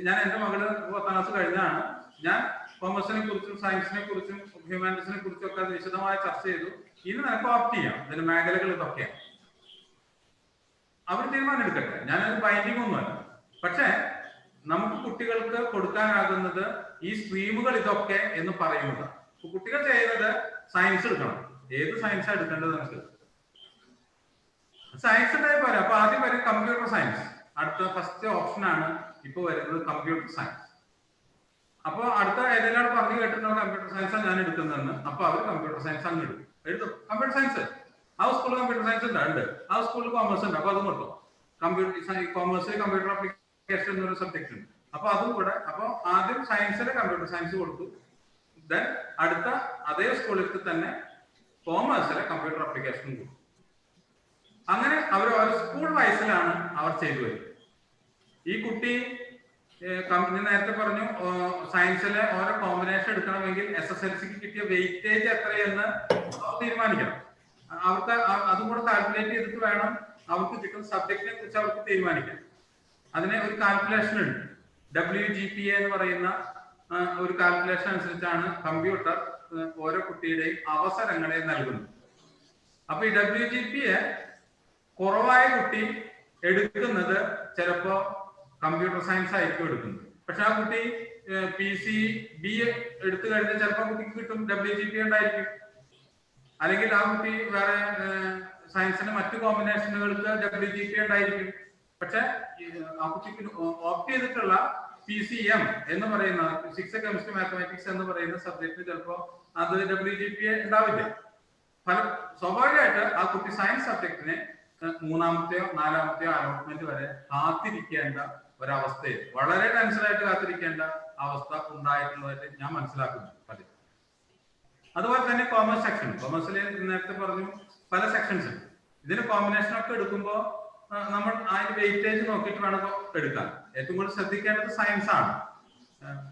ഞാൻ എന്റെ മകള് 10ാം ക്ലാസ് കഴിഞ്ഞാണ്, ഞാൻ കോമേഴ്സിനെ കുറിച്ചും സയൻസിനെ കുറിച്ചും ഹ്യൂമാനിറ്റീസിനെ കുറിച്ചും ഒക്കെ അത് വിശദമായി ചർച്ച ചെയ്തു. ഇനി നിനക്ക് ഓപ്റ്റ് ചെയ്യാം, ഇതിന്റെ മേഖലകൾ ഇതൊക്കെയാണ്. അവർ തീരുമാനം എടുക്കട്ടെ, ഞാനത് ബൈൻഡിങ് ഒന്നുമല്ല. പക്ഷെ നമുക്ക് കുട്ടികൾക്ക് കൊടുക്കാനാകുന്നത് ഈ സ്ട്രീമുകൾ ഇതൊക്കെ എന്ന് പറയുന്നത്. കുട്ടികൾ ചെയ്യുന്നത് സയൻസ് എടുക്കണം, ഏത് സയൻസാണ് എടുക്കേണ്ടത് നമുക്ക് സയൻസ് ഉണ്ടായി പോരാ. അപ്പൊ ആദ്യം വരും കമ്പ്യൂട്ടർ സയൻസ്, അടുത്ത ഫസ്റ്റ് ഓപ്ഷനാണ് ഇപ്പൊ വരുന്നത് കമ്പ്യൂട്ടർ സയൻസ്. അപ്പൊ അടുത്ത ഏതെല്ലാം പറഞ്ഞു കേട്ടിട്ടുണ്ടോ കമ്പ്യൂട്ടർ സയൻസാണ് ഞാൻ എടുക്കുന്നതെന്ന്. അപ്പൊ അവർ കമ്പ്യൂട്ടർ സയൻസ് അങ്ങ് എഴുതും കമ്പ്യൂട്ടർ സയൻസ്. ആ സ്കൂളിൽ കമ്പ്യൂട്ടർ സയൻസ് ഉണ്ട്, ആ സ്കൂളിൽ കോമേഴ്സ് ഉണ്ട്, അപ്പൊ അതും കൊടുത്തു. കോമേഴ്സിൽ കമ്പ്യൂട്ടർ ആപ്ലിക്കേഷൻ എന്നൊരു സബ്ജക്ട് ഉണ്ട്, അപ്പൊ അതും കൂടെ. അപ്പൊ ആദ്യം സയൻസിലെ കമ്പ്യൂട്ടർ സയൻസ് കൊടുത്തു, ദെൻ അടുത്ത അതേ സ്കൂളിൽ തന്നെ കോമേഴ്സിലെ കമ്പ്യൂട്ടർ ആപ്ലിക്കേഷൻ കൊടുത്തു. അങ്ങനെ അവർ സ്കൂൾ വൈസിലാണ് അവർ ചെയ്തു വരുന്നത്. ഈ കുട്ടി നേരത്തെ പറഞ്ഞു സയൻസിലെ ഓരോ കോമ്പിനേഷൻ എടുക്കണമെങ്കിൽ SSLCക്ക് കിട്ടിയ വെയിറ്റേജ് എത്രയെന്ന് തീരുമാനിക്കണം. അവർക്ക് അതും കൂടെ കാൽക്കുലേറ്റ് ചെയ്തിട്ട് വേണം അവർക്ക് കിട്ടുന്ന സബ്ജക്റ്റിനെ കുറിച്ച് അവർക്ക് തീരുമാനിക്കാം. അതിന് ഒരു കാൽക്കുലേഷൻ ഉണ്ട്, WGPA എന്ന് പറയുന്ന ഒരു കാൽക്കുലേഷൻ അനുസരിച്ചാണ് കമ്പ്യൂട്ടർ ഓരോ കുട്ടിയുടെയും അവസരങ്ങളെ നൽകുന്നത്. അപ്പൊ ഈ WGPA കുറവായ കുട്ടി എടുക്കുന്നത് ചിലപ്പോ കമ്പ്യൂട്ടർ സയൻസ് ആയിരിക്കും എടുക്കുന്നത്. പക്ഷെ ആ കുട്ടി PCB എടുത്തു കഴിഞ്ഞാൽ ചിലപ്പോൾ കുട്ടിക്ക് കിട്ടും WGPA ഉണ്ടായിരിക്കും. അല്ലെങ്കിൽ ആ കുട്ടി വേറെ സയൻസിന്റെ മറ്റു കോമ്പിനേഷനുകൾക്ക് WGPA ഉണ്ടായിരിക്കും. പക്ഷെ ആ കുട്ടിക്ക് ഓപ്റ്റ് ചെയ്തിട്ടുള്ള PCM എന്ന് പറയുന്ന ഫിസിക്സ് കെമിസ്ട്രി മാത്തമാറ്റിക്സ് എന്ന് പറയുന്ന സബ്ജക്ട് ചിലപ്പോ അത് WGPA ഉണ്ടാവില്ല. സ്വാഭാവികമായിട്ട് ആ കുട്ടി സയൻസ് സബ്ജക്റ്റിനെ 3ാമത്തെയോ 4ാമത്തെയോ അലോട്ട്മെന്റ് വരെ കാത്തിരിക്കേണ്ട ഒരവസ്ഥയിൽ, വളരെ ടെൻഷനായിട്ട് കാത്തിരിക്കേണ്ട അവസ്ഥ ഉണ്ടായിട്ടുള്ളതായിട്ട് ഞാൻ മനസ്സിലാക്കുന്നു പലരും. അതുപോലെ തന്നെ കോമേഴ്സ് സെക്ഷൻ, കോമേഴ്സിൽ നേരത്തെ പറഞ്ഞു പല സെക്ഷൻസ് ഉണ്ട്. ഇതിന് കോമ്പിനേഷൻ ഒക്കെ എടുക്കുമ്പോൾ നമ്മൾ അതിന് വെയിറ്റേജ് നോക്കിയിട്ട് വേണം എടുക്കാൻ. ഏറ്റവും കൂടുതൽ ശ്രദ്ധിക്കേണ്ടത് സയൻസ് ആണ്.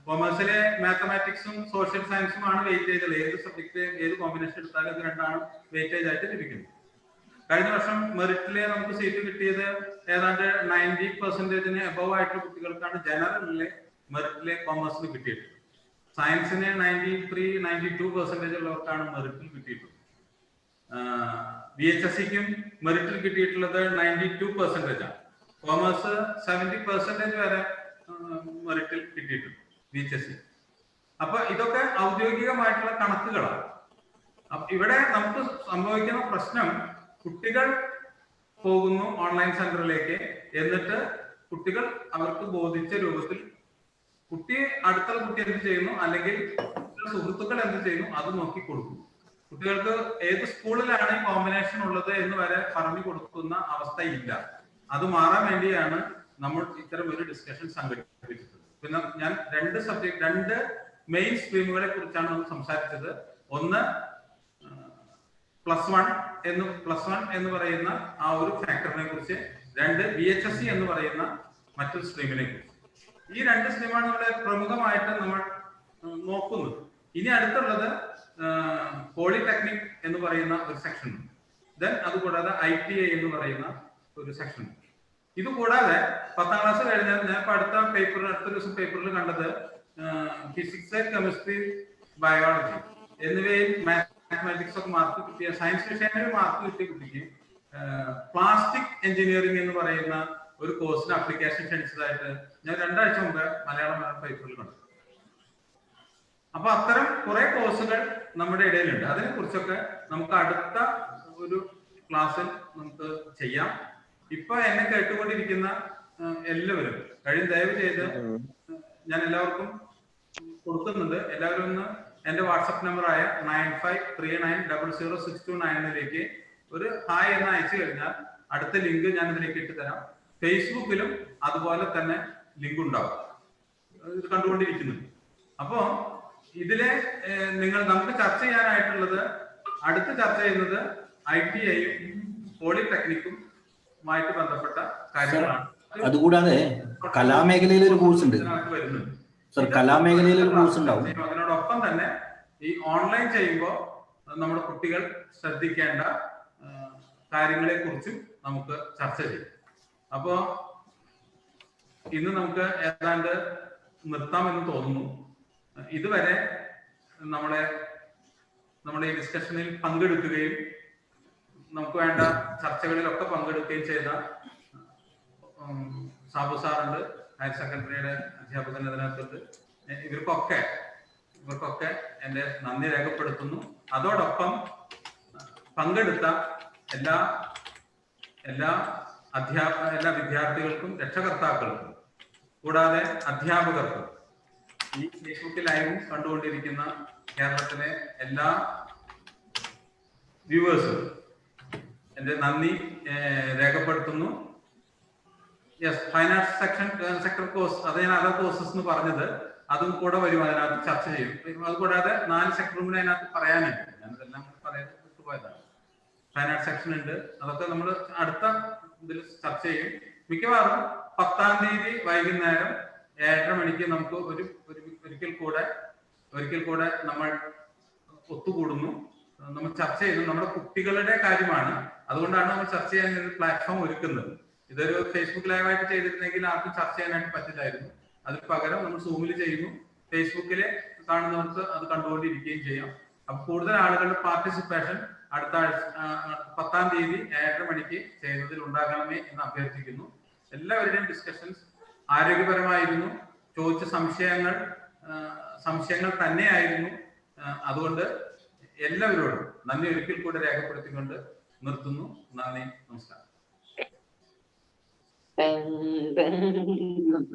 കോമേഴ്സിലെ മാത്തമാറ്റിക്സും സോഷ്യൽ സയൻസും ആണ് വെയിറ്റേജ്. ഏത് സബ്ജക്ട് ഏത് കോമ്പിനേഷൻ എടുത്താലും ഇത് രണ്ടാണ് വെയിറ്റേജ് ആയിട്ട് ലഭിക്കുന്നത്. കഴിഞ്ഞ വർഷം മെറിറ്റിലെ നമുക്ക് സീറ്റ് കിട്ടിയത് ഏതാണ്ട് 90% എബവ് ആയിട്ടുള്ള കുട്ടികൾക്കാണ് ജനറലിലെ മെറിറ്റിലെ കോമേഴ്സിൽ കിട്ടിയിട്ടുള്ളത്. സയൻസിന് 93-92% ഉള്ളവർക്കാണ് മെറിറ്റിൽ കിട്ടിയിട്ടുള്ളത്. VHSCക്കും മെറിറ്റിൽ കിട്ടിയിട്ടുള്ളത് 92% ആണ്. കോമേഴ്സ് 70% വരെ മെറിറ്റിൽ കിട്ടിയിട്ടുണ്ട് VHSC. അപ്പൊ ഇതൊക്കെ ഔദ്യോഗികമായിട്ടുള്ള കണക്കുകളാണ്. അപ്പൊ ഇവിടെ നമുക്ക് സംഭവിക്കുന്ന പ്രശ്നം, കുട്ടികൾ പോകുന്നു ഓൺലൈൻ സെന്ററിലേക്ക്, എന്നിട്ട് കുട്ടികൾ അവർക്ക് ബോധിച്ച രൂപത്തിൽ കുട്ടി അടുത്തുള്ള കുട്ടി എന്ത് ചെയ്യുന്നു അല്ലെങ്കിൽ സുഹൃത്തുക്കൾ എന്ത് ചെയ്യുന്നു അത് നോക്കി കൊടുക്കും. കുട്ടികൾക്ക് ഏത് സ്കൂളിലാണ് ഈ കോമ്പിനേഷൻ ഉള്ളത് എന്ന് വരെ പറഞ്ഞു കൊടുക്കുന്ന അവസ്ഥയില്ല. അത് മാറാൻ വേണ്ടിയാണ് നമ്മൾ ഇത്തരം ഒരു ഡിസ്കഷൻ സംഘടിപ്പിച്ചത്. പിന്നെ ഞാൻ രണ്ട് മെയിൻ സ്ട്രീമുകളെ കുറിച്ചാണ് നമ്മൾ സംസാരിച്ചത്. ഒന്ന് പ്ലസ് വൺ എന്ന് പറയുന്ന ആ ഒരു ഫാക്ടറിനെ കുറിച്ച്, രണ്ട് VHSC എന്ന് പറയുന്ന മറ്റൊരു സ്ട്രീമിനെ കുറിച്ച്. ഈ രണ്ട് സ്ട്രീമാണ് ഇവിടെ പ്രമുഖമായിട്ട് നമ്മൾ നോക്കുന്നത്. ഇനി അടുത്തുള്ളത് പോളിടെക്നിക് എന്ന് പറയുന്ന ഒരു സെക്ഷൻ ഉണ്ട്. ദെൻ അതുകൂടാതെ ITI എന്ന് പറയുന്ന ഒരു സെക്ഷൻ ഉണ്ട്. ഇത് കൂടാതെ 10ാം ക്ലാസ് കഴിഞ്ഞാൽ ഞാൻ ഇപ്പൊ അടുത്ത ദിവസം പേപ്പറിൽ കണ്ടത് ഫിസിക്സ്, കെമിസ്ട്രി, ബയോളജി എന്നിവയിൽ മാത്തമാറ്റിക്സ് ഒക്കെ മാർക്ക് കിട്ടിയ, സയൻസ് വിഷയങ്ങളിൽ മാർക്ക് കിട്ടിയ കുട്ടിക്ക് പ്ലാസ്റ്റിക് എഞ്ചിനീയറിംഗ് എന്ന് പറയുന്ന ഒരു കോഴ്സിന് അപ്ലിക്കേഷൻ ക്ഷണിച്ചതായിട്ട് ഞാൻ 2 ആഴ്ച മുമ്പ് മലയാളം പേപ്പറിൽ കണ്ടു. അപ്പൊ അത്തരം കുറെ കോഴ്സുകൾ നമ്മുടെ ഇടയിലുണ്ട്. അതിനെ കുറിച്ചൊക്കെ നമുക്ക് അടുത്ത ഒരു ക്ലാസ്സിൽ നമുക്ക് ചെയ്യാം. ഇപ്പൊ എന്നെ കേട്ടുകൊണ്ടിരിക്കുന്ന എല്ലാവരും ദയവ് ചെയ്ത് ഞാൻ എല്ലാവർക്കും കൊടുക്കുന്നുണ്ട്, എല്ലാവരും ഒന്ന് എൻ്റെ വാട്സപ്പ് നമ്പറായ 9539006299 ഒരു ഹായ് എന്ന് അയച്ചു കഴിഞ്ഞാൽ അടുത്ത ലിങ്ക് ഞാൻ ഇതിലേക്ക് ഇട്ട് തരാം. ഫേസ്ബുക്കിലും അതുപോലെ തന്നെ ലിങ്ക് ഉണ്ടാവും, ഇത് കണ്ടുകൊണ്ടിരിക്കുന്നുണ്ട്. അപ്പോ ഇതിലെ നമുക്ക് ചർച്ച ചെയ്യാനായിട്ടുള്ളത്, അടുത്ത് ചർച്ച ചെയ്യുന്നത് ITIയും പോളിടെക്നിക്കുമായിട്ട് ബന്ധപ്പെട്ട കാര്യങ്ങളാണ്. അതുകൂടാതെ കലാമേഖലയിൽ ഒരു കോഴ്സ് ഉണ്ട് സർ, കലാമേഖലയിൽ ഒരു കോഴ്സ് ഉണ്ടാവും. അതിനോടൊപ്പം തന്നെ ഈ ഓൺലൈൻ ചെയ്യുമ്പോൾ നമ്മുടെ കുട്ടികൾ ശ്രദ്ധിക്കേണ്ട കാര്യങ്ങളെ കുറിച്ചും നമുക്ക് ചർച്ച ചെയ്യും. അപ്പോ ഇന്ന് നമുക്ക് ഏതാണ്ട് നിർത്താമെന്ന് തോന്നുന്നു. ഇതുവരെ നമ്മുടെ ഈ ഡിസ്കഷനിൽ പങ്കെടുക്കുകയും നമുക്ക് വേണ്ട ചർച്ചകളിലൊക്കെ പങ്കെടുക്കുകയും ചെയ്ത സാബു സാറുണ്ട്, ഹയർ സെക്കൻഡറിയുടെ അധ്യാപകൻ അതിനകത്തുണ്ട്. ഇവർക്കൊക്കെ എൻ്റെ നന്ദി രേഖപ്പെടുത്തുന്നു. അതോടൊപ്പം പങ്കെടുത്ത എല്ലാ വിദ്യാർത്ഥികൾക്കും രക്ഷകർത്താക്കൾക്കും കൂടാതെ അധ്യാപകർക്കും ഈ ഫേസ്ബുക്ക് ലൈവും കണ്ടുകൊണ്ടിരിക്കുന്ന കേരളത്തിലെ എല്ലാ വ്യൂവേഴ്സും എൻ്റെ നന്ദി രേഖപ്പെടുത്തുന്നു. യെസ്, ഫൈനാൻസ് സെക്ടർ കോഴ്സ്, അത് ഞാൻ അതർ കോഴ്സസ് എന്ന് പറഞ്ഞത്, അതും കൂടെ വരും, അതിനകത്ത് ചർച്ച ചെയ്യും. അതുകൂടാതെ 4 സെക്ടറും കൂടെ അതിനകത്ത് പറയാനുണ്ട്, ഞാനിതെല്ലാം പറയാൻ വിട്ടുപോയതാണ്. ഫൈനാൻസ് സെക്ഷൻ ഉണ്ട്, അതൊക്കെ നമ്മൾ അടുത്ത ഇതിൽ ചർച്ച ചെയ്യും. മിക്കവാറും 10-ാം തീയതി വൈകുന്നേരം 7:30 മണിക്ക് നമുക്ക് ഒരിക്കൽ കൂടെ നമ്മൾ ഒത്തുകൂടുന്നു, നമ്മൾ ചർച്ച ചെയ്യുന്നു. നമ്മുടെ കുട്ടികളുടെ കാര്യമാണ്, അതുകൊണ്ടാണ് നമ്മൾ ചർച്ച ചെയ്യാൻ ഒരു പ്ലാറ്റ്ഫോം ഒരുക്കുന്നത്. ഇതൊരു ഫേസ്ബുക്ക് ലൈവായിട്ട് ചെയ്തിരുന്നെങ്കിൽ ആർക്കും ചർച്ച ചെയ്യാനായിട്ട് പറ്റില്ലായിരുന്നു. അതിന് പകരം നമ്മൾ സൂമിൽ ചെയ്യുന്നു, ഫേസ്ബുക്കിലെ കാണുന്നവർക്ക് അത് കണ്ടുകൊണ്ടിരിക്കുകയും ചെയ്യാം. അപ്പൊ കൂടുതൽ ആളുകളുടെ പാർട്ടിസിപ്പേഷൻ അടുത്ത 10-ാം തീയതി 7:30 മണിക്ക് ചെയ്യുന്നതിൽ ഉണ്ടാകണമേ എന്ന് അഭ്യർത്ഥിക്കുന്നു. എല്ലാവരുടെയും ഡിസ്കഷൻസ് ആരോഗ്യപരമായിരുന്നു, ചോദിച്ച സംശയങ്ങൾ തന്നെയായിരുന്നു. അതുകൊണ്ട് എല്ലാവരോടും നന്ദി ഒരിക്കൽ കൂടെ രേഖപ്പെടുത്തിക്കൊണ്ട് നിർത്തുന്നു. നന്ദി, നമസ്കാരം.